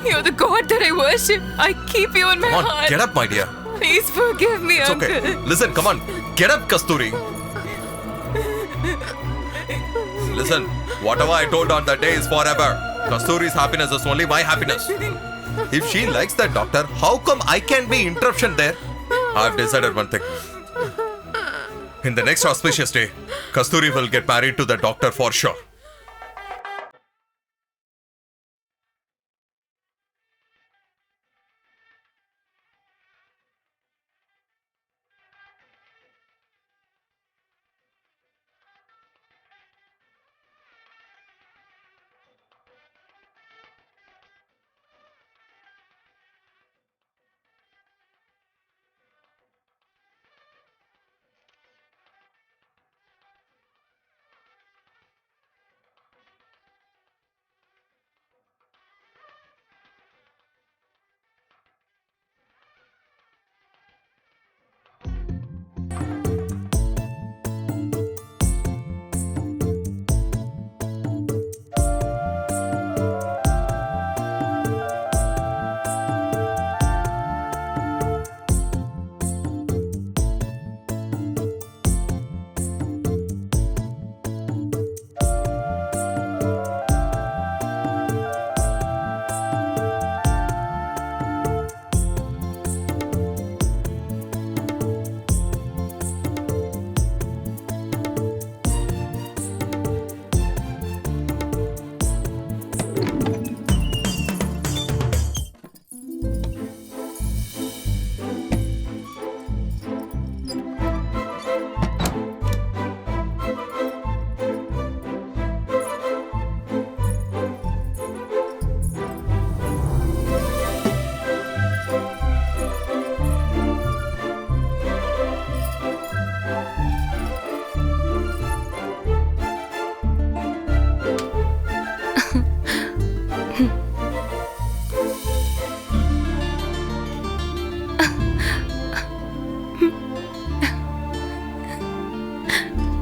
You're the God that I worship. I keep you in my Come on, heart. get up, my dear. Please forgive me, It's uncle. okay. Listen, come on. Get up, Kasturi. Listen, whatever I told on that day is forever. Kasturi's happiness is only my happiness. If she likes that doctor, how come I can be interruption there? I've decided one thing. In the next auspicious day, Kasturi will get married to the doctor for sure.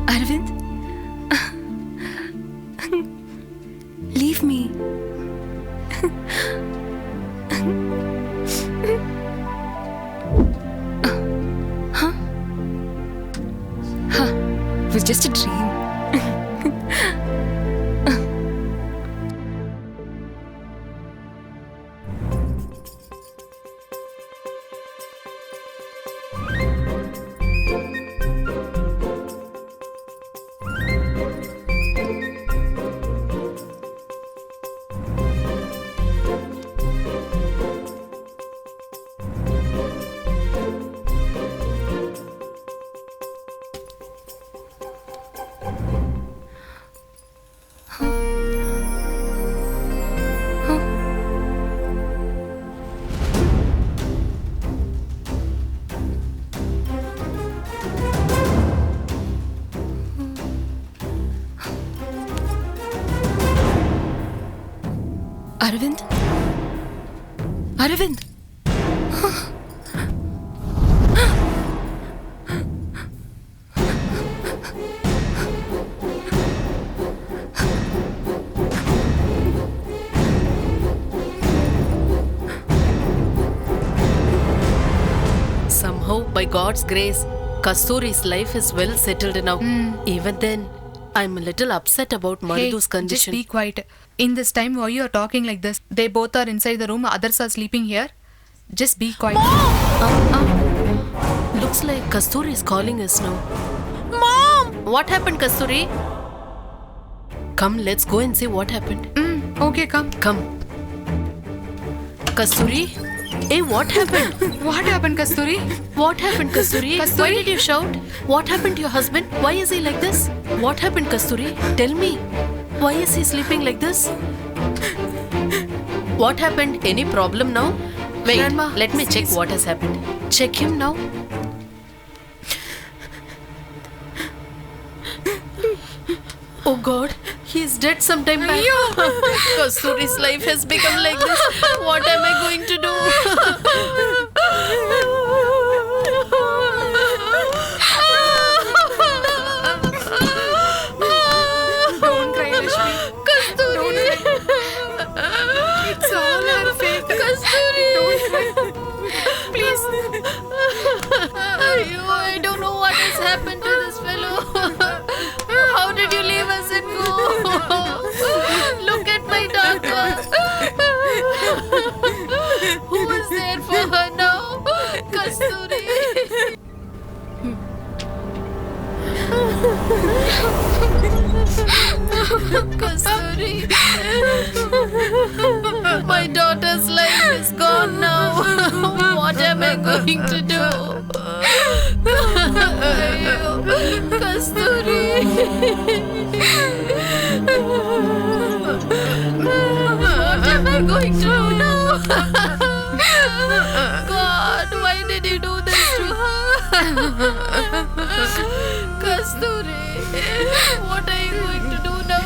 Arvind? Leave me. Huh? Huh. It was just a dream. Aravind? Aravind? Somehow, by God's grace, Kasturi's life is well settled now. Even then, I'm a little upset about Madhu's Just condition. be quiet. In this time, why you are talking like this? They both are inside the room, others are sleeping here. Just be quiet. Looks like Kasturi is calling us now. Mom! What happened, Kasturi? Come, let's go and see what happened. Okay, come. Come. Kasturi? Hey, what happened? What happened, Kasturi? What happened, Kasturi? Kasturi? Why did you shout? What happened to your husband? Why is he like this? What happened, Kasturi? Tell me. Why is he sleeping like this? What happened? Any problem now? Wait, Grandma, let me check what has happened. Check him now. Oh God, he's dead sometime back. Kasturi's life has become like this. What am I going to do? Don't cry, Rashmi. Kasturi. It's all our fate. Kasturi. Please. I don't know what has happened to this fellow. How did you leave us and go? Look at my daughter. Who is there for her now? Kasturi. Kasturi. My daughter's life is gone now. What am I going to do? Kasturi. What am I going to do now? God, why did you do this to her? Kasturi, what are you going to do now,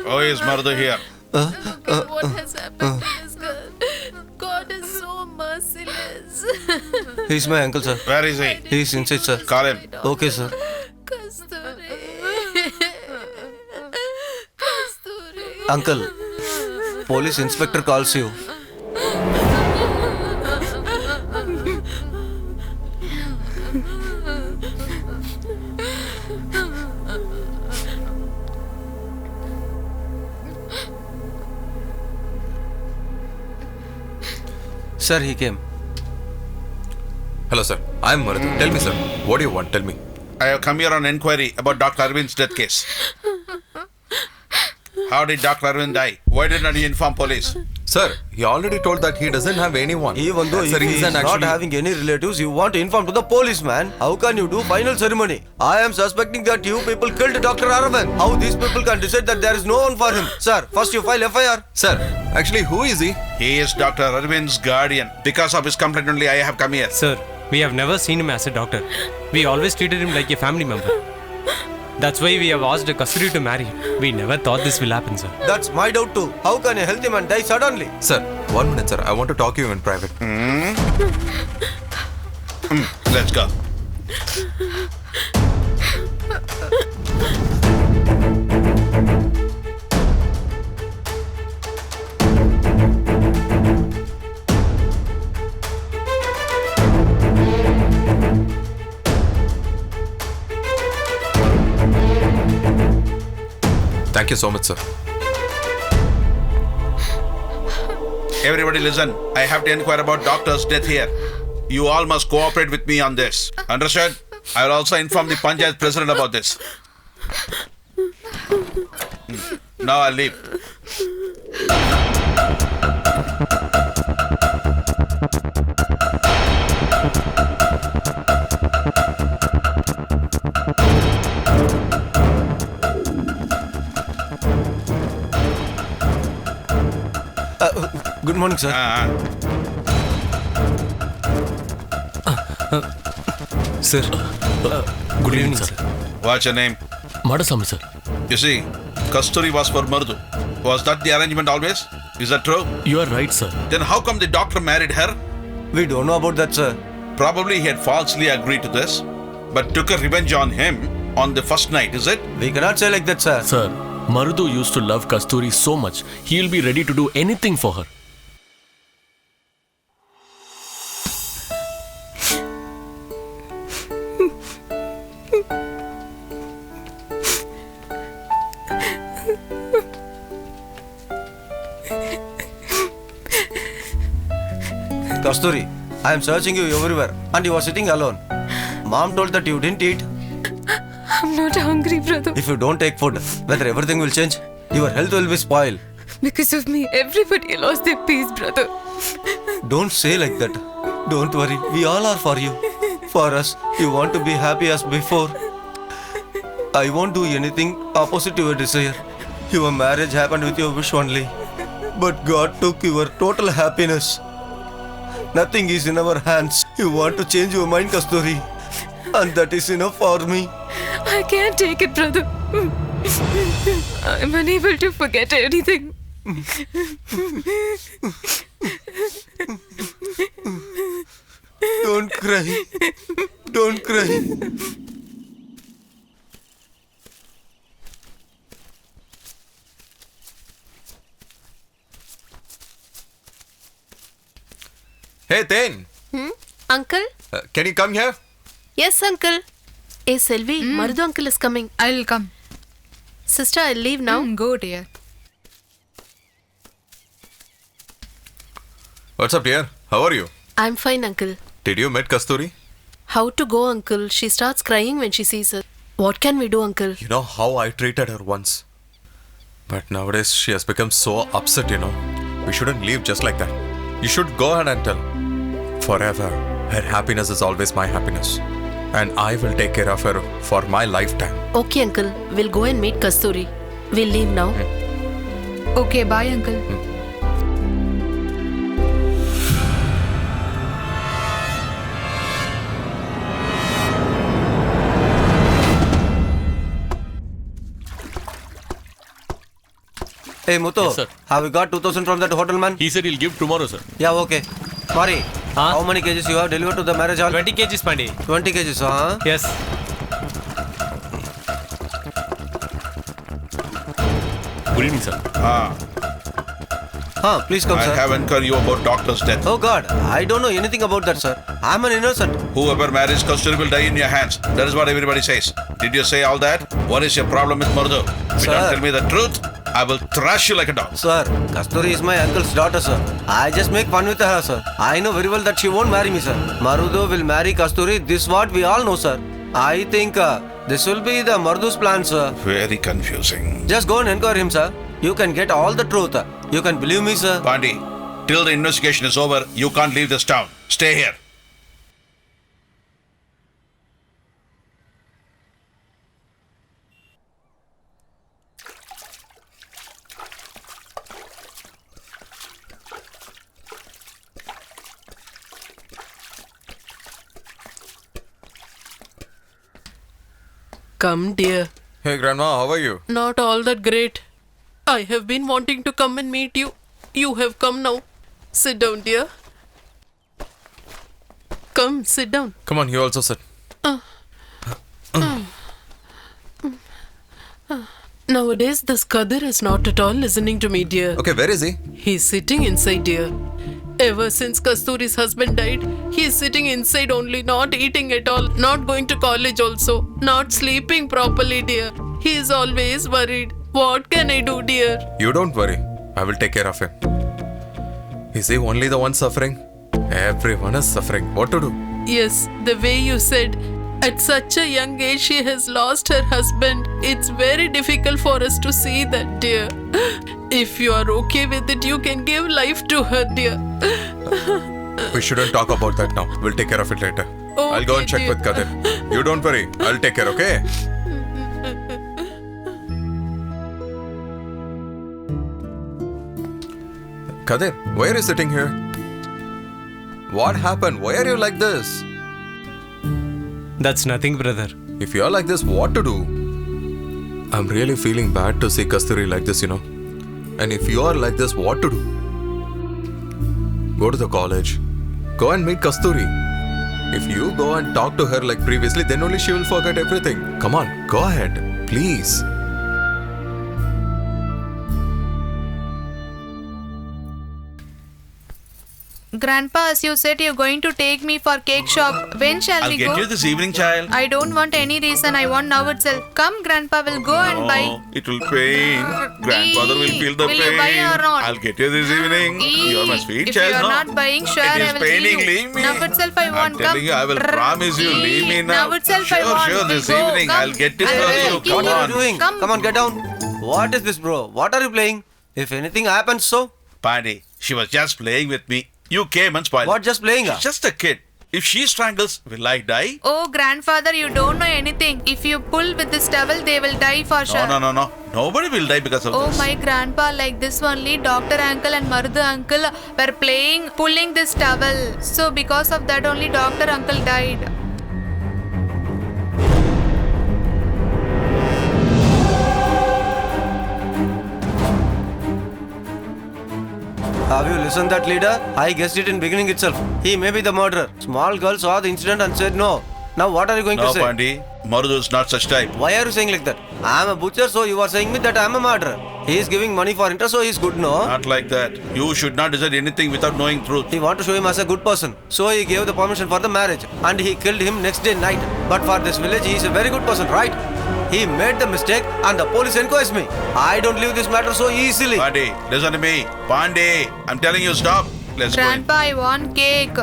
Oh, is Madhu here? Look at what has happened to this girl. God is so merciless. He's my uncle, sir. Where is he? He's inside, sir. Call him. Okay, sir. Kasturi. Kasturi. Uncle, police inspector calls you. Sir, he came. Hello, sir. I'm Madhu. Tell me, sir. What do you want? Tell me. I have come here on inquiry about Dr. Arvind's death case. How did Dr. Arvind die? Why did not he inform police? Sir, he already told that he doesn't have anyone. Even though That's the if he reason is not actually. having any relatives, you want to inform to the police, man. How can you do final ceremony? I am suspecting that you people killed Dr. Aravind. How these people can decide that there is no one for him? Sir, first you file FIR. Sir, actually, who is he? He is Dr. Arvind's guardian. Because of his complaint only, I have come here. Sir, we have never seen him as a doctor. We always treated him like a family member. That's why we have asked Kasturi to marry him. We never thought this will happen, sir. That's my doubt too. How can a healthy man die suddenly? Sir, 1 minute, sir. I want to talk to you in private. Let's go. Thank you so much, sir. Everybody listen. I have to inquire about doctor's death here. You all must cooperate with me on this. Understood? I will also inform the Panchayat president about this. Now I'll leave. Good morning, sir. Sir. Good evening, sir. What's your name? Madasamy, sir. You see, Kasturi was for Mardu. Was that the arrangement always? Is that true? You are right, sir. Then how come the doctor married her? We don't know about that, sir. Probably he had falsely agreed to this, but took a revenge on him on the first night, is it? We cannot say like that, sir. Sir, Marudu used to love Kasturi so much, he will be ready to do anything for her. Kasturi, I am searching you everywhere and you are sitting alone. Mom told that you didn't eat. I'm not hungry, brother. If you don't take food, whether everything will change, your health will be spoiled. Because of me, everybody lost their peace, brother. Don't say like that. Don't worry, we all are for you. For us, you want to be happy as before. I won't do anything opposite to your desire. Your marriage happened with your wish only. But God took your total happiness. Nothing is in our hands. You want to change your mind, Kasturi. And that is enough for me. I can't take it, brother. I'm unable to forget anything. Don't cry. Don't cry. Hey, Ten, Uncle? can you come here? Yes, uncle. Hey, Selvi, Marudu uncle is coming. I'll come. Sister, I'll leave now. Go, dear. What's up, dear? How are you? I'm fine, uncle. Did you meet Kasturi? How to go, uncle? She starts crying when she sees us. What can we do, uncle? You know how I treated her once. But nowadays she has become so upset, you know. We shouldn't leave just like that. You should go ahead and tell. Forever, her happiness is always my happiness. And I will take care of her for my lifetime. Okay, uncle. We'll go and meet Kasturi. We'll leave now. Okay, bye, uncle. Hey, Muthu, Yes, sir. have you got 2,000 from that hotel man? He said he'll give tomorrow, sir. Yeah, okay. Mari, how many kgs you have delivered to the marriage hall? 20 kgs, Pandi. 20 kgs, huh? Yes. Good evening, sir. Please come, I sir. have inquired you about doctor's death. Oh God, I don't know anything about that, sir. I'm an innocent. Whoever marries Kasturi will die in your hands. That is what everybody says. Did you say all that? What is your problem with Marudu? If you Sir. don't tell me the truth, I will thrash you like a dog. Sir, Kasturi is my uncle's daughter, sir. I just make fun with her, sir. I know very well that she won't marry me, sir. Marudu will marry Kasturi. This what we all know, sir. I think this will be the Marudu's plan, sir. Very confusing. Just go and inquire him, sir. You can get all the truth. You can believe me, sir. Pandi, till the investigation is over, you can't leave this town. Stay here. Come, dear. Hey, Grandma, how are you? Not all that great. I have been wanting to come and meet you. You have come now. Sit down, dear. Come, sit down. Come on, you also sit. Nowadays, this Kadir is not at all listening to me, dear. Okay, where is he? He's sitting inside, dear. Ever since Kasturi's husband died, he is sitting inside only, not eating at all, not going to college also, not sleeping properly, dear. He is always worried. What can I do, dear? You don't worry. I will take care of him. Is he only the one suffering? Everyone is suffering. What to do? Yes, the way you said, at such a young age she has lost her husband. It's very difficult for us to see that, dear. If you are okay with it, you can give life to her, dear. We shouldn't talk about that now. We'll take care of it later. I'll go and check dear. with Kadir. You don't worry. I'll take care, okay? Kadir, why are you sitting here? What happened? Why are you like this? That's nothing, brother. If you're like this, what to do? I'm really feeling bad to see Kasturi like this, you know. And if you are like this, what to do? Go to the college. Go and meet Kasturi. If you go and talk to her like previously, then only she will forget everything. Come on, go ahead. Please. Grandpa, as you said, you're going to take me for cake shop. When shall I'll we get go? you this evening, child. I don't want any reason. I want now itself. Come, Grandpa, we'll go and buy. Oh, it will pain. Grandfather will feel the Will pain. you buy or not? I'll get you this evening. You're my sweet If child, you're no? not buying, sure, It I is will paining. kill you. Leave me. Now itself I want. I'm telling you, I will promise you. Leave me now. Now itself sure, I want. Sure, We'll this go. evening Come. I'll get it I for will you. give Come What are on. you doing? Come. Come on, get down. What is this, bro? What are you playing? If anything happens, so? Pani, she was just playing with me. You came and spoiled What, it. just playing? She's just a kid. If she strangles, will I die? Oh, grandfather, you don't know anything. If you pull with this towel, they will die for sure. No. Nobody will die because of Oh, this. my grandpa, like this only, Doctor Uncle and Marudu Uncle were pulling this towel. So, because of that only, Doctor Uncle died. Have you listened that leader? I guessed it in beginning itself. He may be the murderer. Small girl saw the incident and said no. Now what are you going No, to say? Pandi. Marudu is not such type. Why are you saying like that? I am a butcher, so you are saying me that I am a murderer. He is giving money for interest, so he is good, no? Not like that. You should not decide anything without knowing truth. He want to show him as a good person. So he gave the permission for the marriage. And he killed him next day night. But for this village, he is a very good person, right? He made the mistake and the police inquires me. I don't leave this matter so easily. Pandi, listen to me. Pandi, I'm telling you, stop. Let's go. Grandpa, I want cake.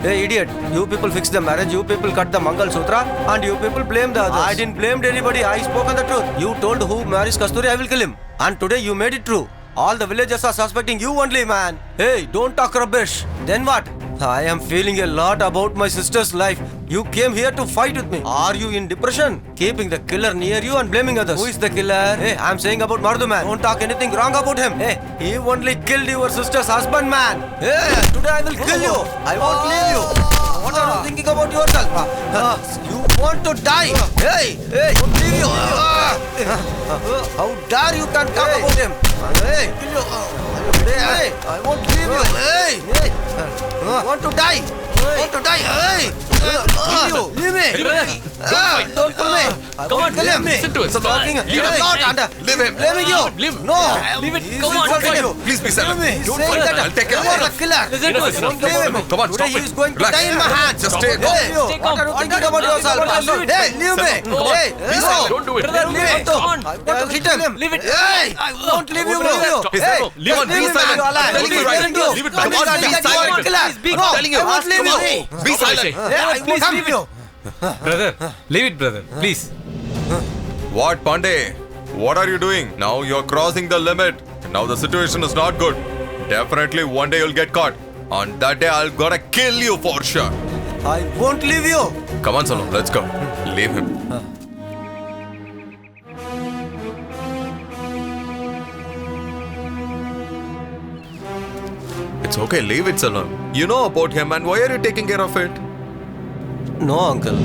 Hey idiot, you people fix the marriage, you people cut the Mangal Sutra and you people blame the others. I didn't blame anybody, I spoken the truth. You told who marries Kasturi, I will kill him. And today you made it true. All the villagers are suspecting you only, man. Hey, don't talk rubbish. Then what? I am feeling a lot about my sister's life. You came here to fight with me. Are you in depression? Keeping the killer near you and blaming others. Who is the killer? Hey, I'm saying about Marudu, man. Don't talk anything wrong about him. Hey, he only killed your sister's husband, man. Hey, today I will kill you. I won't leave you. What are you thinking about yourself? You want to die. Hey, I won't leave you. How dare you can talk about him? Hey, kill you. Hey, I won't leave you. Hey, want to die. Want to die. Hey, leave you. Leave me. Don't pull me. Come on, kill him. Listen to us. Come on. Talking. Leave him. Leave him. Blaming you. Leave him. No. Leave it. He's Come on. insulting you. Please be silent. Don't worry. that. I'll take care of You are it. a killer. Listen to us. Don't blame him. Come on, Today stop he it. is going to Relax. die in my hands. Just stay. Hey, what are you thinking about yourself? Hey, leave me. Come on. Hey, Be no. silent. Don't do it. Leave me. Come on. I want to hit him. Leave it. Hey, I won't leave you. Leave you. Hey, Hey, leave on, be me, silent. man. I'm telling you right. Leave it. Come on, be silent. Killer. I'm telling you. I won't leave Come you. on. Be silent. Hey, I won't leave you. Brother, leave it, brother. Please. What, Pandey? What are you doing? Now you're crossing the limit. Now the situation is not good. Definitely one day you'll get caught. On that day, I'll gonna kill you for sure. I won't leave you. Come on, Salom, let's go. Leave him. It's okay, leave it, Salom. You know about him and why are you taking care of it? No, uncle.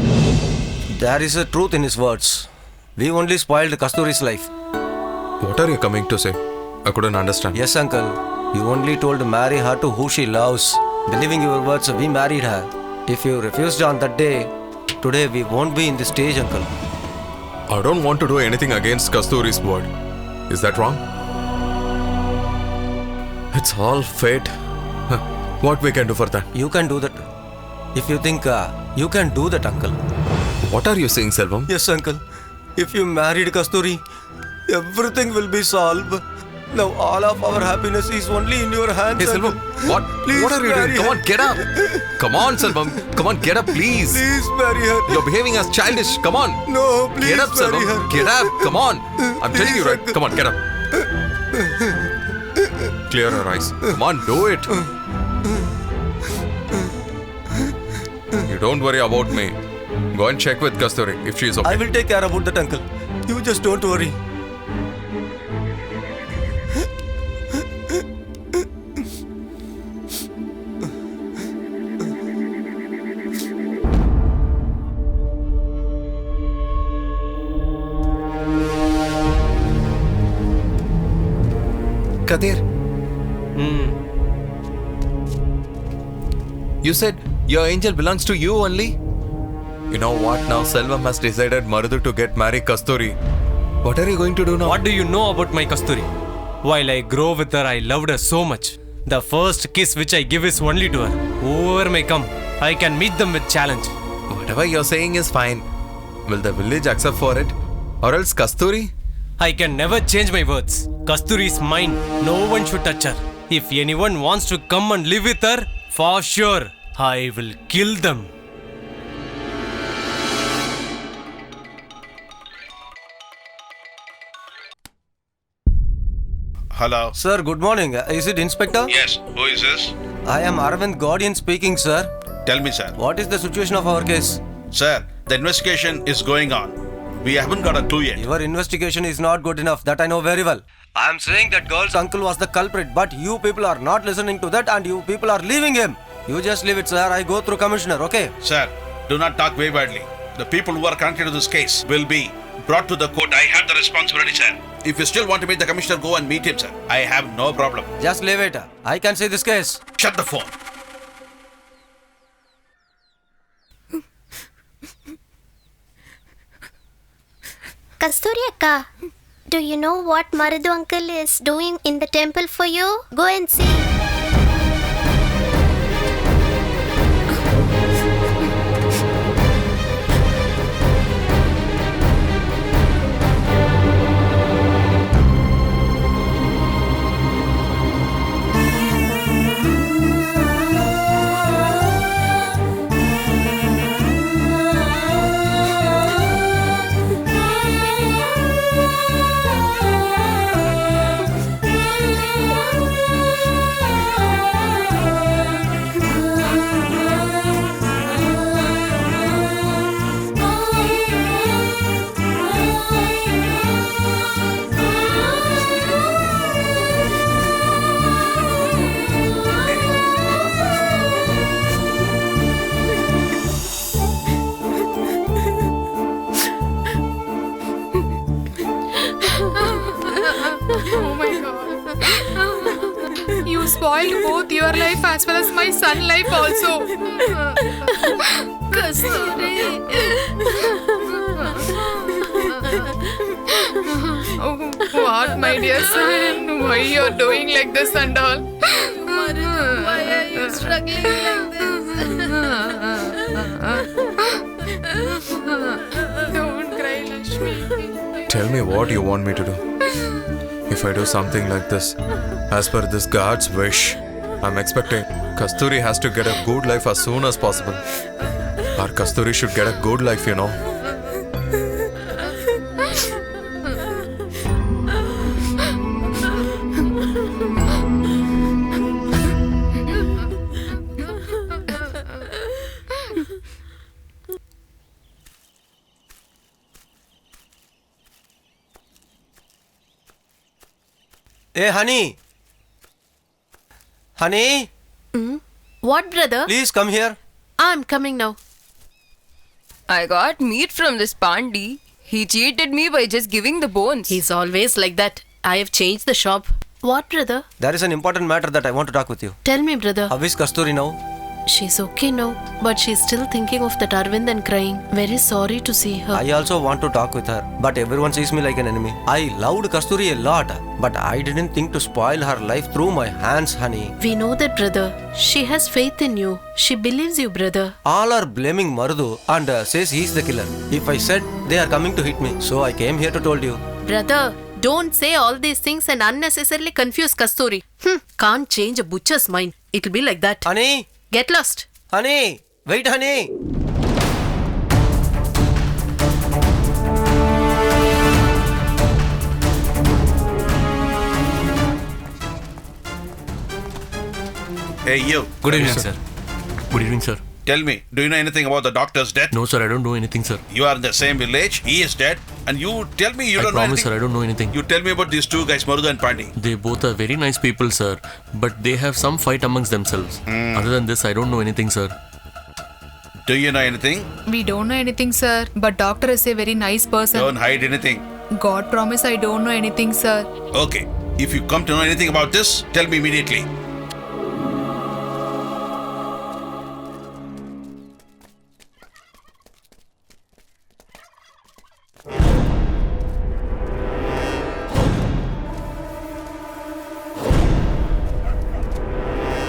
There is a truth in his words. We only spoiled Kasturi's life. What are you coming to say? I couldn't understand. Yes, uncle. You only told to marry her to who she loves. Believing your words, we married her. If you refused on that day, today we won't be in this stage, uncle. I don't want to do anything against Kasturi's word. Is that wrong? It's all fate. Huh. What we can do for that? You can do that. If you think you can do that, uncle. What are you saying, Selvam? Yes, uncle. If you married Kasturi, everything will be solved. Now all of our happiness is only in your hands. Hey, Selvam, uncle. what? Please What are you doing? marry Come her. on, get up. Come on, Selvam. Come on, get up, please. Please marry her. You're behaving as childish. Come on. No, please Get up, marry Selvam. her. Get up. Come on. I'm telling you, Please, right? Come on, get up. Clear your eyes. Come on, do it. You don't worry about me. Go and check with Kasturi if she is okay. I will take care about that, uncle. You just don't worry. Kadir? You said your angel belongs to you only? You know what? Now Selvam has decided Marudu to get married Kasturi. What are you going to do now? What do you know about my Kasturi? While I grow with her, I loved her so much. The first kiss which I give is only to her. Whoever may come, I can meet them with challenge. Whatever you're saying is fine. Will the village accept for it? Or else Kasturi? I can never change my words. Kasturi is mine. No one should touch her. If anyone wants to come and live with her, for sure, I will kill them. Hello. Sir, good morning. Is it Inspector? Yes. Who is this? I am Arvind Gordian speaking, sir. Tell me, sir. What is the situation of our case? Sir, the investigation is going on. We haven't got a clue yet. Your investigation is not good enough. That I know very well. I am saying that girl's uncle was the culprit, but you people are not listening to that and you people are leaving him. You just leave it, sir. I go through commissioner, okay? Sir, do not talk very badly. The people who are connected to this case will be brought to the court. I have the responsibility, sir. If you still want to meet the commissioner, go and meet him, sir. I have no problem. Just leave it. I can see this case. Shut the phone. Kasturi Akka, do you know what Marudu uncle is doing in the temple for you? Go and see. Oh my god. You spoiled both your life as well as my son life also. Kasturi. Oh, what, my dear son? Why you are doing like this and all? Marudu, why are you struggling like this? Don't cry, Lakshmi. Tell me what you want me to do. If I do something like this, as per this God's wish, I'm expecting Kasturi has to get a good life as soon as possible. Or Kasturi should get a good life, you know. Hey, honey. Honey, What, brother? please come here. I'm coming now. I got meat from this Pandi. He cheated me by just giving the bones. He's always like that. I have changed the shop. What, brother? There is an important matter that I want to talk with you. Tell me, brother. How is Kasturi now? She's okay now, but she's still thinking of that Arvind and crying. Very sorry to see her. I also want to talk with her, but everyone sees me like an enemy. I loved Kasturi a lot, but I didn't think to spoil her life through my hands, honey. We know that, brother. She has faith in you. She believes you, brother. All are blaming Marudu and says he's the killer. If I said they are coming to hit me, so I came here to told you. Brother, don't say all these things and unnecessarily confuse Kasturi. Can't change a butcher's mind. It'll be like that. Honey, Get lost. honey, wait, honey. Hey, you. Good evening, sir. Good evening, sir. Tell me, do you know anything about the doctor's death? No, sir, I don't know anything, sir. You are in the same village. He is dead. And you tell me you I don't know promise, anything. sir, I don't know anything. You tell me about these two guys, Marudu and Pandi. They both are very nice people, sir. But they have some fight amongst themselves. Other than this, I don't know anything, sir. Do you know anything? We don't know anything, sir. But doctor is a very nice person. Don't hide anything. God promise I don't know anything, sir. Okay. If you come to know anything about this, tell me immediately.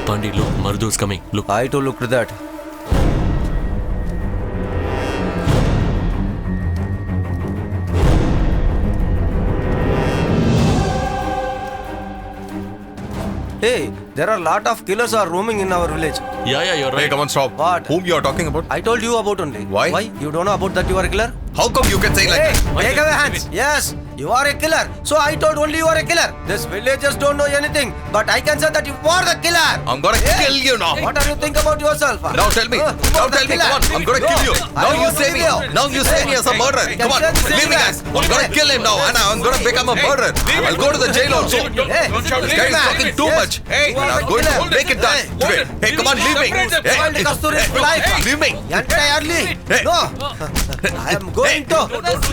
Pandi, look, Mardu is coming. Look. I too looked at that. Hey, there are a lot of killers are roaming in our village. Yeah, you're Hey, right. come on, stop. What? Whom you are talking about? I told you about only. Why? You don't know about that you are a killer? How come you can say like Hey, that? take away hands. Yes, you are a killer. So I told only you are a killer. This villagers don't know anything, but I can say that you are the killer. I'm gonna Hey, kill you now. What do you think about yourself? Now tell me. You Now are the tell me. killer. Come on. I'm gonna No, kill you. I Now you won't say leave me. you. Now you say me as a murderer. I Come on. can say Leave me, that. guys. I'm gonna kill him now, and I'm gonna become a murderer. I'll go to the jail also. Hey, This guy is talking too much. Hey, And I'm going to make it done today. Hey, come on, leave me. Spoiled Kasturi's life. Leave me. Entirely. Hey. No. I am going to.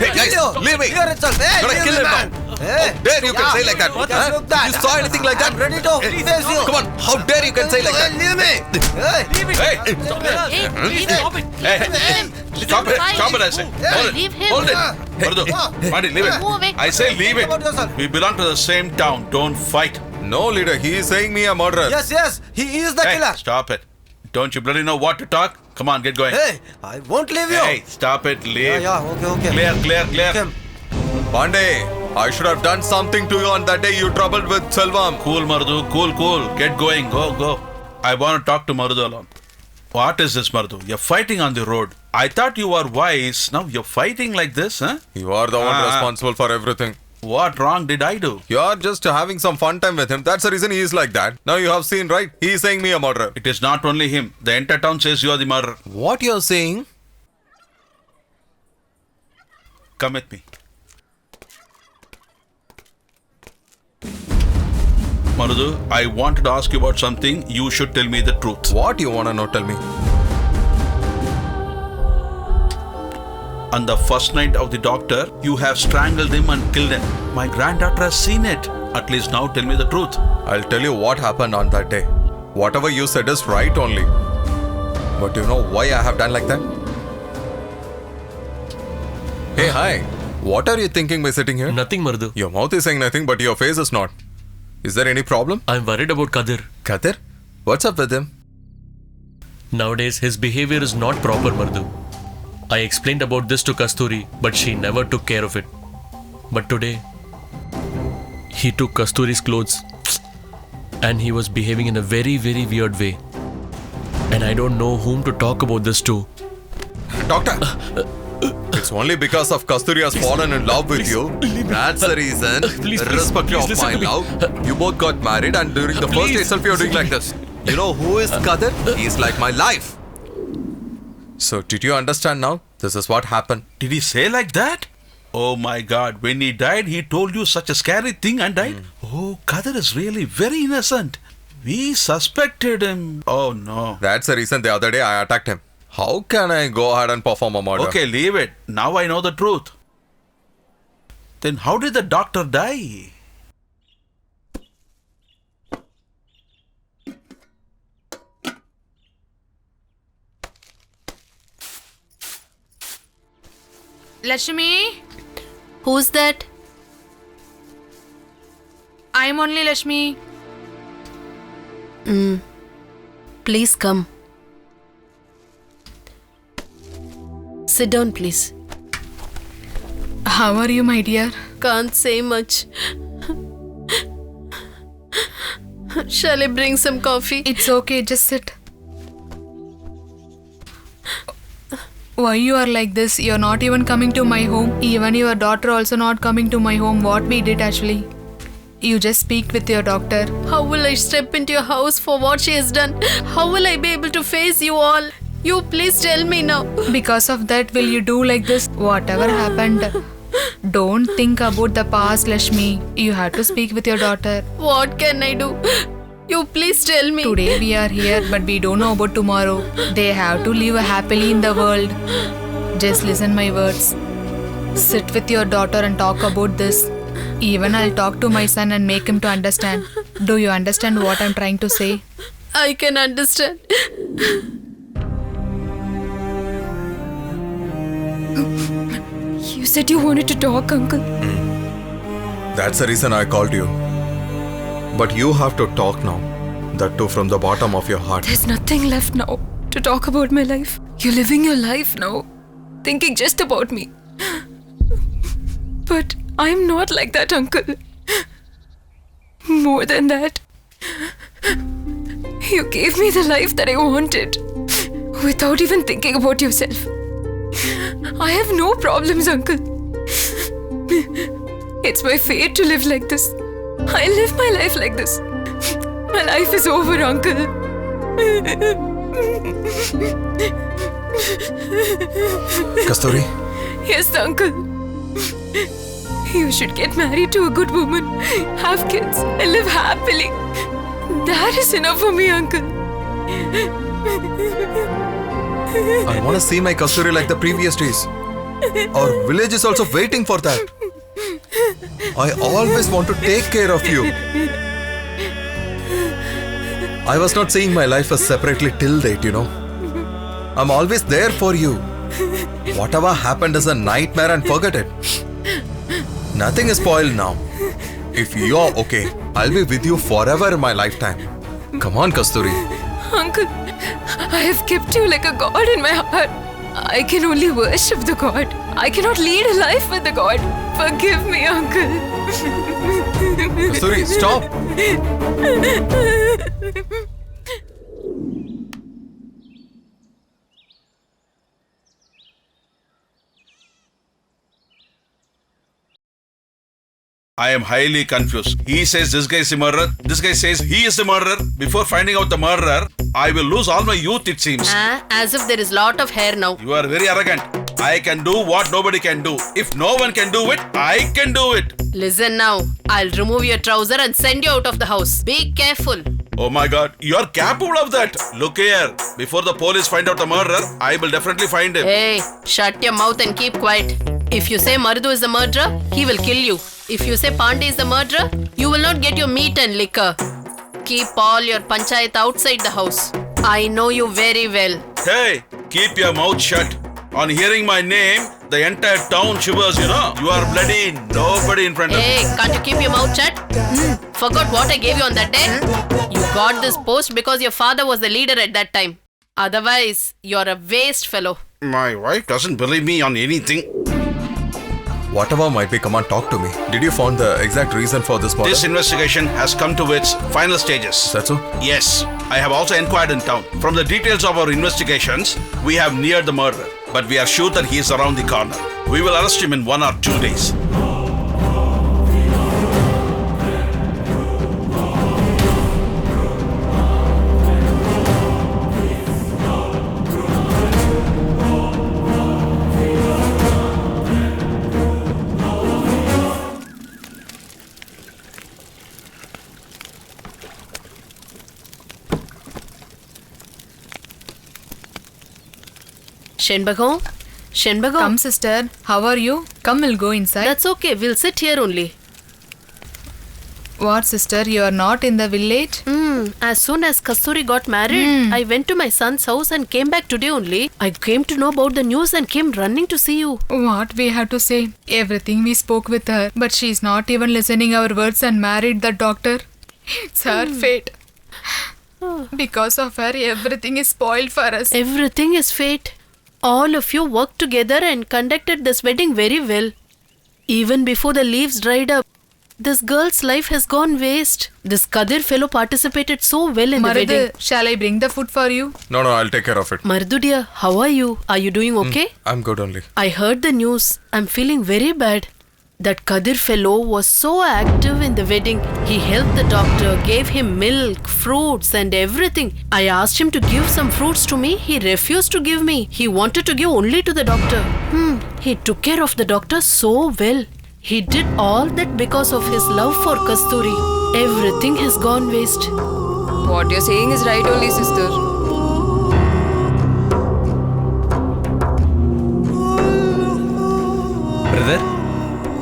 Hey, guys, leave me. Here itself. Hey, Gonna leave kill me, him man. now. Hey. How dare you can say like that? What Huh? is that? You saw anything like that? I'm ready to face you. Come on. How dare you can say like that? Hey, leave me. Hey, leave Hey, Hey, leave him. hey, stop it, Fine. stop it, I say. Hold it, Leave him. hold it. Mardu, Pandi, leave Move away. it. I say leave About it. yourself. We belong to the same town. Don't fight. No, leader. He is saying me a murderer. Yes, he is the Hey, killer. stop it. Don't you bloody know what to talk? Come on, get going. Hey, I won't leave you. Hey, stop it, leave. Yeah, okay. Clear. Come. Pandey, I should have done something to you on that day you troubled with Selvam. Cool, Mardu, cool. Get going, go. I want to talk to Mardu alone. What is this, Mardu? You're fighting on the road. I thought you were wise. Now you're fighting like this, huh? You are the one responsible for everything. What wrong did I do? You are just having some fun time with him. That's the reason he is like that. Now you have seen, right? He is saying me a murderer. It is not only him. The entire town says you are the murderer. What you are saying? Come with me. Marudu, I wanted to ask you about something. You should tell me the truth. What you wanna know? Tell me. On the first night of the doctor, you have strangled him and killed him. My granddaughter has seen it. At least now tell me the truth. I'll tell you what happened on that day. Whatever you said is right only. But you know why I have done like that? Hey, hi. What are you thinking by sitting here? Nothing, Mardu. Your mouth is saying nothing, but your face is not. Is there any problem? I'm worried about Kadir. Kadir? What's up with him? Nowadays, his behavior is not proper, Mardu. I explained about this to Kasturi, but she never took care of it. But today, he took Kasturi's clothes and he was behaving in a very, very weird way. And I don't know whom to talk about this to. Doctor! It's only because of Kasturi has fallen in love with you. That's the reason. Irrespective of my love, you both got married, and during the first day itself, you're doing like this. You know who is Kadir? He's like my life. So, did you understand now? This is what happened. Did he say like that? Oh my God, when he died, he told you such a scary thing and died? Oh, Kadir is really very innocent. We suspected him. Oh no. That's the reason the other day I attacked him. How can I go ahead and perform a murder? Okay, leave it. Now I know the truth. Then how did the doctor die? Lakshmi, Who's that? I'm only Lakshmi. Please come. Sit down, please. How are you, my dear? Can't say much. Shall I bring some coffee? It's okay, just sit. Why you are like this? You're not even coming to my home. Even your daughter also not coming to my home. What we did actually? You just speak with your doctor. How will I step into your house for what she has done? How will I be able to face you all? You please tell me now. Because of that, will you do like this? Whatever happened, don't think about the past, Lakshmi. You have to speak with your daughter. What can I do? You please tell me. Today we are here, but we don't know about tomorrow. They have to live happily in the world. Just listen my words. Sit with your daughter and talk about this. Even I'll talk to my son and make him to understand. Do you understand what I'm trying to say? I can understand. You said you wanted to talk, Uncle. That's the reason I called you. But you have to talk now. That too from the bottom of your heart. There's nothing left now to talk about my life. You're living your life now, thinking just about me. But I'm not like that, Uncle. More than that, you gave me the life that I wanted without even thinking about yourself. I have no problems, Uncle. It's my fate to live like this. I live my life like this. My life is over, Uncle. Kasturi, Yes, Uncle. You should get married to a good woman, have kids, and live happily. That is enough for me, Uncle. I want to see my Kasturi like the previous days. Our village is also waiting for that. I always want to take care of you. I was not seeing my life as separately till date, you know. I'm always there for you. Whatever happened is a nightmare and forget it. Nothing is spoiled now. If you're okay, I'll be with you forever in my lifetime. Come on, Kasturi. Uncle, I have kept you like a god in my heart. I can only worship the god. I cannot lead a life with the god. Forgive me, Uncle. Kasturi, stop. I am highly confused. He says this guy is a murderer. This guy says he is the murderer. Before finding out the murderer, I will lose all my youth, it seems. As if there is lot of hair now. You are very arrogant. I can do what nobody can do. If no one can do it, I can do it. Listen now. I'll remove your trouser and send you out of the house. Be careful. Oh my god, you are capable of that. Look here. Before the police find out the murderer, I will definitely find him. Hey, shut your mouth and keep quiet. If you say Marudu is the murderer, he will kill you. If you say Pandey is the murderer, you will not get your meat and liquor. Keep all your panchayat outside the house. I know you very well. Hey, keep your mouth shut. On hearing my name, the entire town shivers, you know. You are bloody nobody in front of Hey, me. can't you keep your mouth shut? Forgot what I gave you on that day? You got this post because your father was the leader at that time. Otherwise, you're a waste fellow. My wife doesn't believe me on anything. Whatever might be, come on, talk to me. Did you find the exact reason for this murder? This investigation has come to its final stages. That's so? Yes, I have also inquired in town. From the details of our investigations, we have neared the murderer. But we are sure that he is around the corner. We will arrest him in 1 or 2 days. Shenbagam? Come, sister. How are you? Come, we'll go inside. That's okay. We'll sit here only. What, sister? You are not in the village? As soon as Kasturi got married, I went to my son's house and came back today only. I came to know about the news and came running to see you. What we have to say? Everything we spoke with her, but she's not even listening our words and married the doctor. It's her fate. Because of her, everything is spoiled for us. Everything is fate. All of you worked together and conducted this wedding very well. Even before the leaves dried up, this girl's life has gone waste. This Kadir fellow participated so well in the wedding. Shall I bring the food for you? No, I'll take care of it. Mardu dear, how are you? Are you doing okay? I'm good only. I heard the news. I'm feeling very bad. That Kadir fellow was so active in the wedding. He helped the doctor, gave him milk, fruits and everything. I asked him to give some fruits to me. He refused to give me. He wanted to give only to the doctor. He took care of the doctor so well. He did all that because of his love for Kasturi. Everything has gone waste. What you're saying is right only, sister. Brother,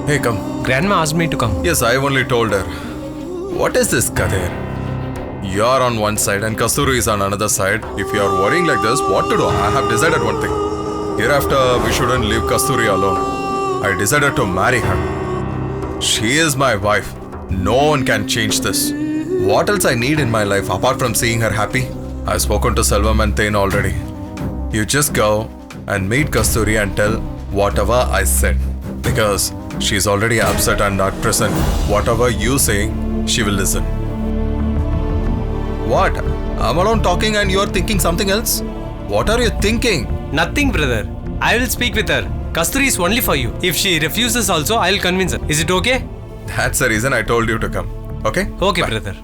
Hey, come. Grandma asked me to come. Yes, I only told her. What is this, Kadir? You're on one side and Kasturi is on another side. If you're worrying like this, what to do? I have decided one thing. Hereafter, we shouldn't leave Kasturi alone. I decided to marry her. She is my wife. No one can change this. What else I need in my life apart from seeing her happy? I've spoken to Selvam and Tain already. You just go and meet Kasturi and tell whatever I said. Because she's already upset and not present. Whatever you say, she will listen. What? I'm alone talking and you're thinking something else? What are you thinking? Nothing, brother. I will speak with her. Kasturi is only for you. If she refuses also, I'll convince her. Is it okay? That's the reason I told you to come. Okay? Okay, Bye. brother.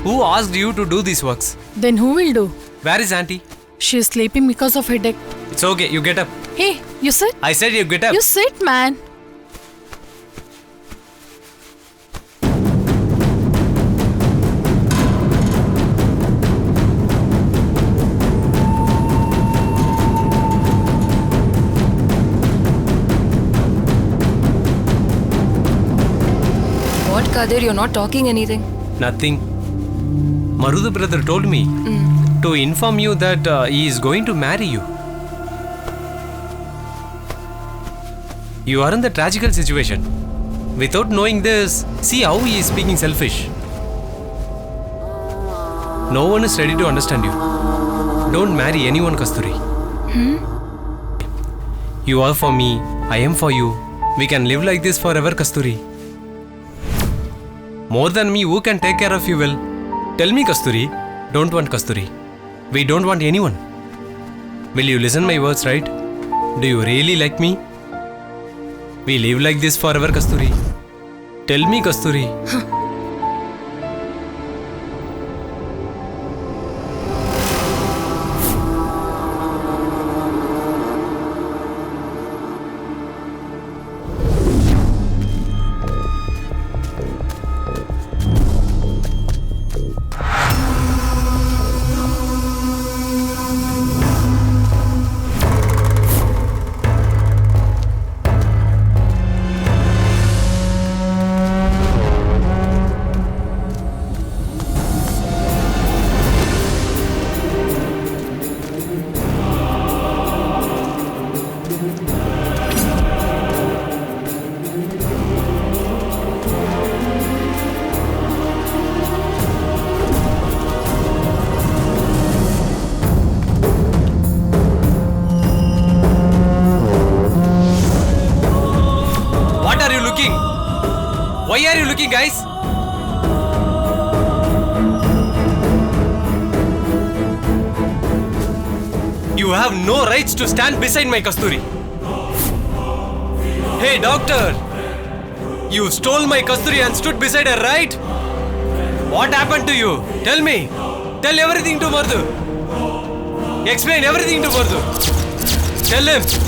Who asked you to do these works? Then who will do? Where is auntie? She is sleeping because of headache. It's okay, you get up. Hey, you sit? I said you get up. You sit, man. What, Kadir? You're not talking anything. Nothing. Marudu brother told me to inform you that he is going to marry you. You are in the tragical situation. Without knowing this, see how he is speaking selfish. No one is ready to understand you. Don't marry anyone, Kasturi. You are for me, I am for you. We can live like this forever, Kasturi. More than me, who can take care of you well? Tell me, Kasturi. Don't want Kasturi. We don't want anyone. Will you listen my words, right? Do you really like me? We live like this forever, Kasturi. Tell me, Kasturi. Why are you looking, guys? You have no rights to stand beside my Kasturi. Hey, doctor! You stole my Kasturi and stood beside her, right? What happened to you? Tell me. Tell everything to Mardu. Explain everything to Mardu. Tell him.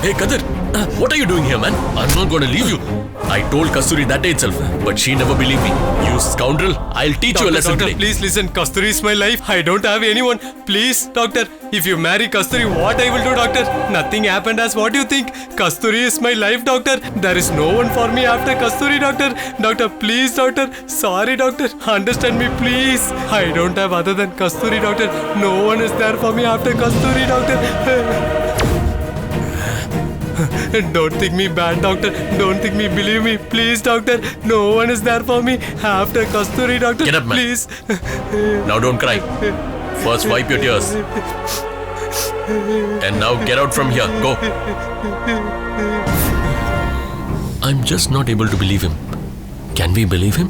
Hey Kadir, what are you doing here, man? I'm not going to leave you. I told Kasturi that day itself, but she never believed me. You scoundrel! I'll teach you a lesson Doctor, today. please listen. Kasturi is my life. I don't have anyone. Please, doctor. If you marry Kasturi, what I will do, doctor? Nothing happened as what you think. Kasturi is my life, doctor. There is no one for me after Kasturi, doctor. Doctor, please, doctor. Sorry, doctor. Understand me, please. I don't have other than Kasturi, doctor. No one is there for me after Kasturi, doctor. Don't think me bad, doctor. Don't think me. Believe me, please, doctor. No one is there for me after Kasturi, doctor. Get up, man. Please. Now don't cry. First wipe your tears. And now get out from here. Go. I'm just not able to believe him. Can we believe him?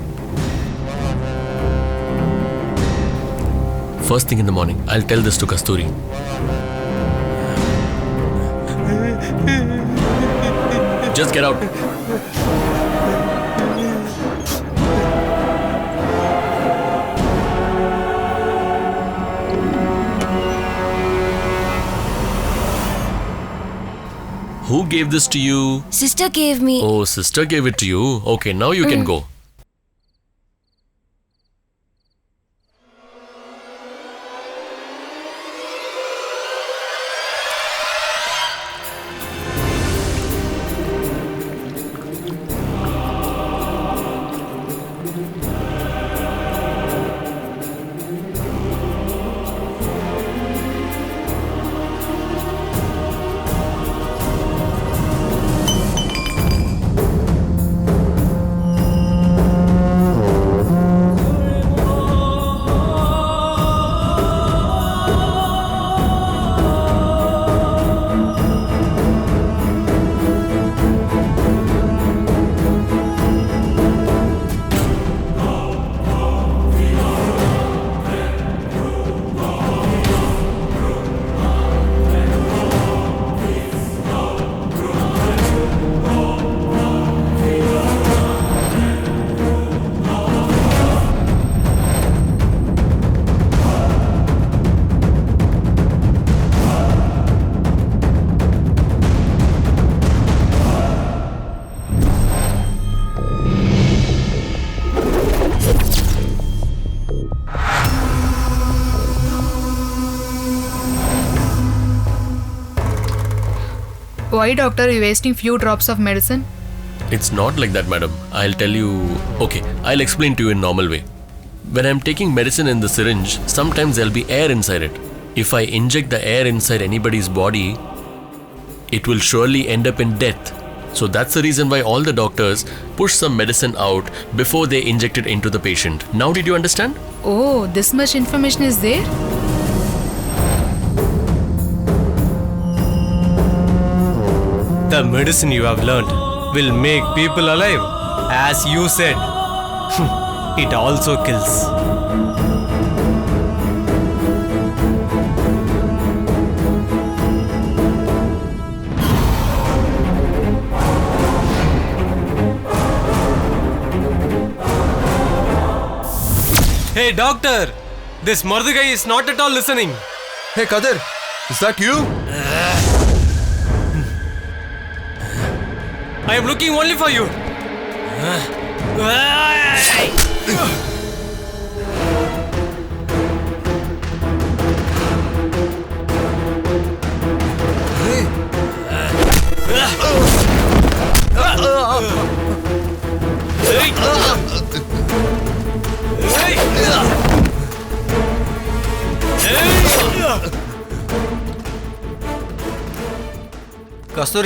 First thing in the morning, I'll tell this to Kasturi. Just get out. Who gave this to you? Sister gave me. Oh, sister gave it to you. Okay, now you can go. Why, doctor, are you wasting few drops of medicine? It's not like that, madam. I'll tell you. Okay, I'll explain to you in normal way. When I'm taking medicine in the syringe, sometimes there'll be air inside it. If I inject the air inside anybody's body, it will surely end up in death. So that's the reason why all the doctors push some medicine out before they inject it into the patient. Now did you understand? Oh, this much information is there? The medicine you have learned will make people alive. As you said, it also kills. Hey doctor, this Mardugai is not at all listening. Hey Kadir, is that you? I am looking only for you.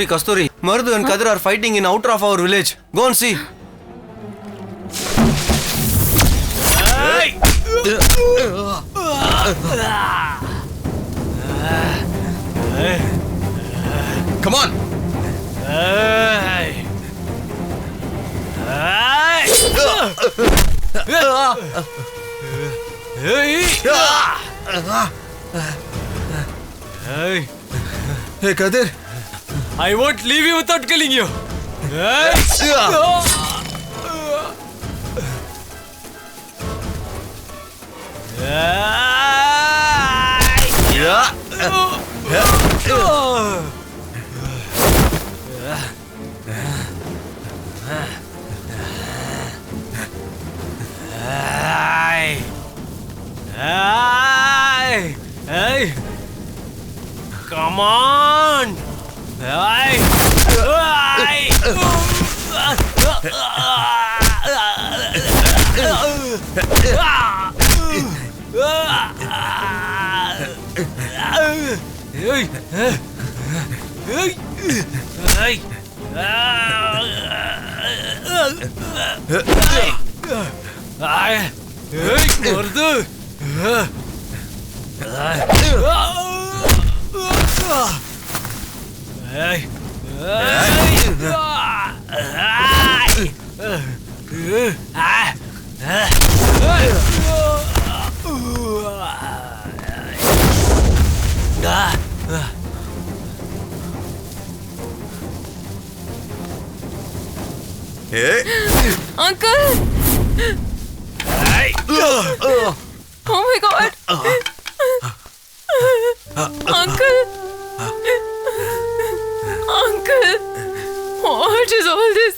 Kasturi, Mardu and Kadir are fighting in outer of our village. Go and see. Come on. Hey Kadir. I won't leave you without killing you. Hey! Hey! Come on! Hey! Hey! Uncle! Oh my god! Uncle! Uncle! What is all this?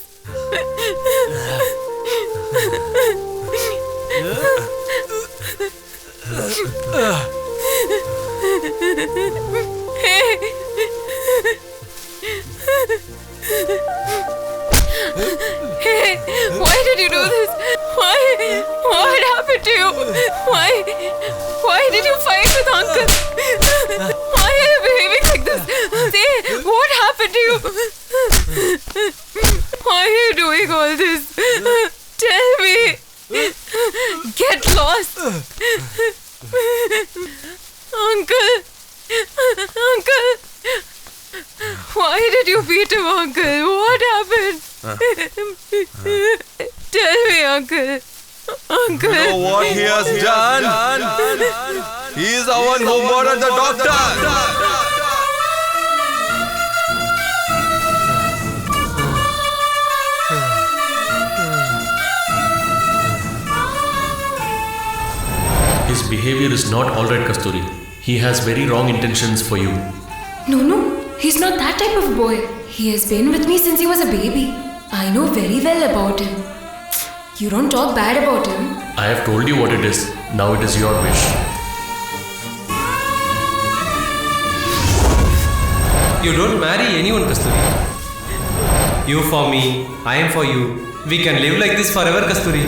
Hey, why did you do this? Why? What happened to you? Why did you fight with Uncle? Why are you behaving like this? Say, what happened to you? Why are you doing all this? Tell me. Get lost. Uncle. Uncle. Why did you beat him, Uncle? What happened? Tell me, Uncle. Uncle. You know what he has done? He is the one who murdered the doctor. His behavior is not alright, Kasturi. He has very wrong intentions for you. No. He's not that type of boy. He has been with me since he was a baby. I know very well about him. You don't talk bad about him. I have told you what it is. Now it is your wish. You don't marry anyone, Kasturi. You for me, I am for you. We can live like this forever, Kasturi.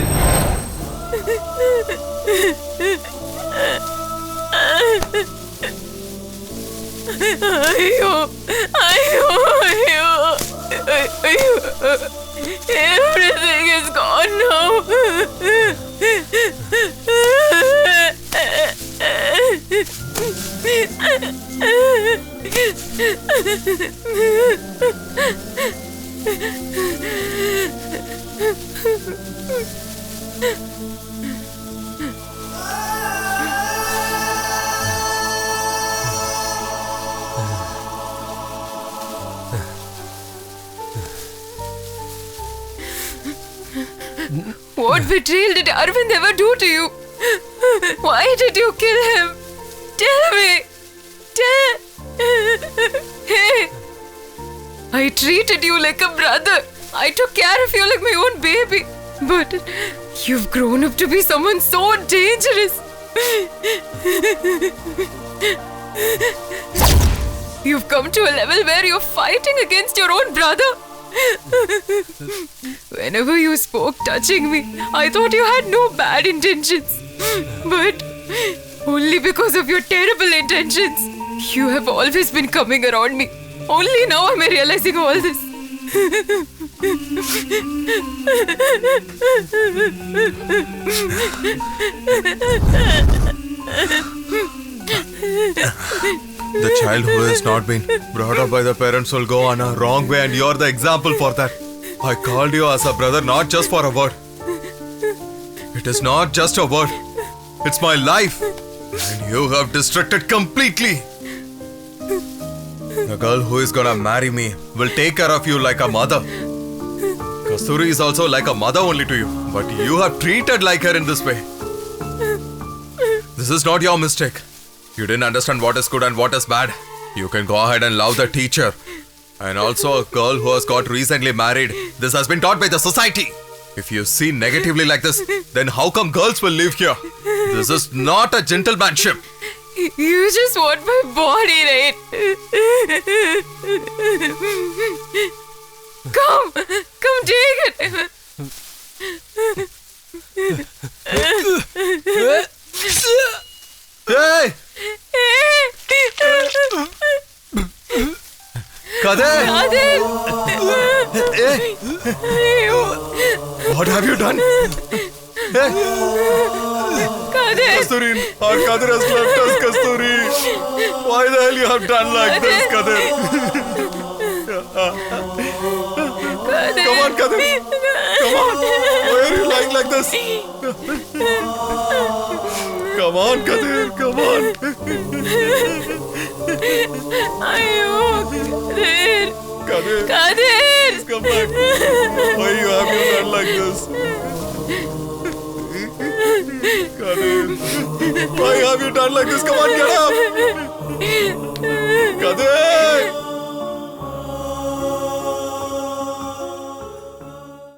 Everything is gone now. What betrayal did Arvind ever do to you? Why did you kill him? Tell me. Hey, I treated you like a brother. I took care of you like my own baby. But you've grown up to be someone so dangerous. You've come to a level where you're fighting against your own brother. Whenever you spoke touching me, I thought you had no bad intentions. But only because of your terrible intentions, you have always been coming around me. Only now am I realizing all this. The child who has not been brought up by the parents will go on a wrong way, and you're the example for that. I called you as a brother not just for a word. It is not just a word. It's my life. And you have distracted completely. The girl who is gonna marry me will take care of you like a mother. Kasturi is also like a mother only to you. But you have treated like her in this way. This is not your mistake. You didn't understand what is good and what is bad. You can go ahead and love the teacher. And also a girl who has got recently married. This has been taught by the society. If you see negatively like this, then how come girls will live here? This is not a gentlemanship. You just want my body, right? Come take it. Hey! Kader! Hey! What have you done? Hey! Kasturi, our Kader has left us, Kasturi. Why the hell you have done like this, Kader? Come on, Kader. Come on. Why are you lying like this? Come on, Kader. Come on. Kader. Please come back. Why you have you done like this? Kader. Why have you done like this? Come on, get up. Kader.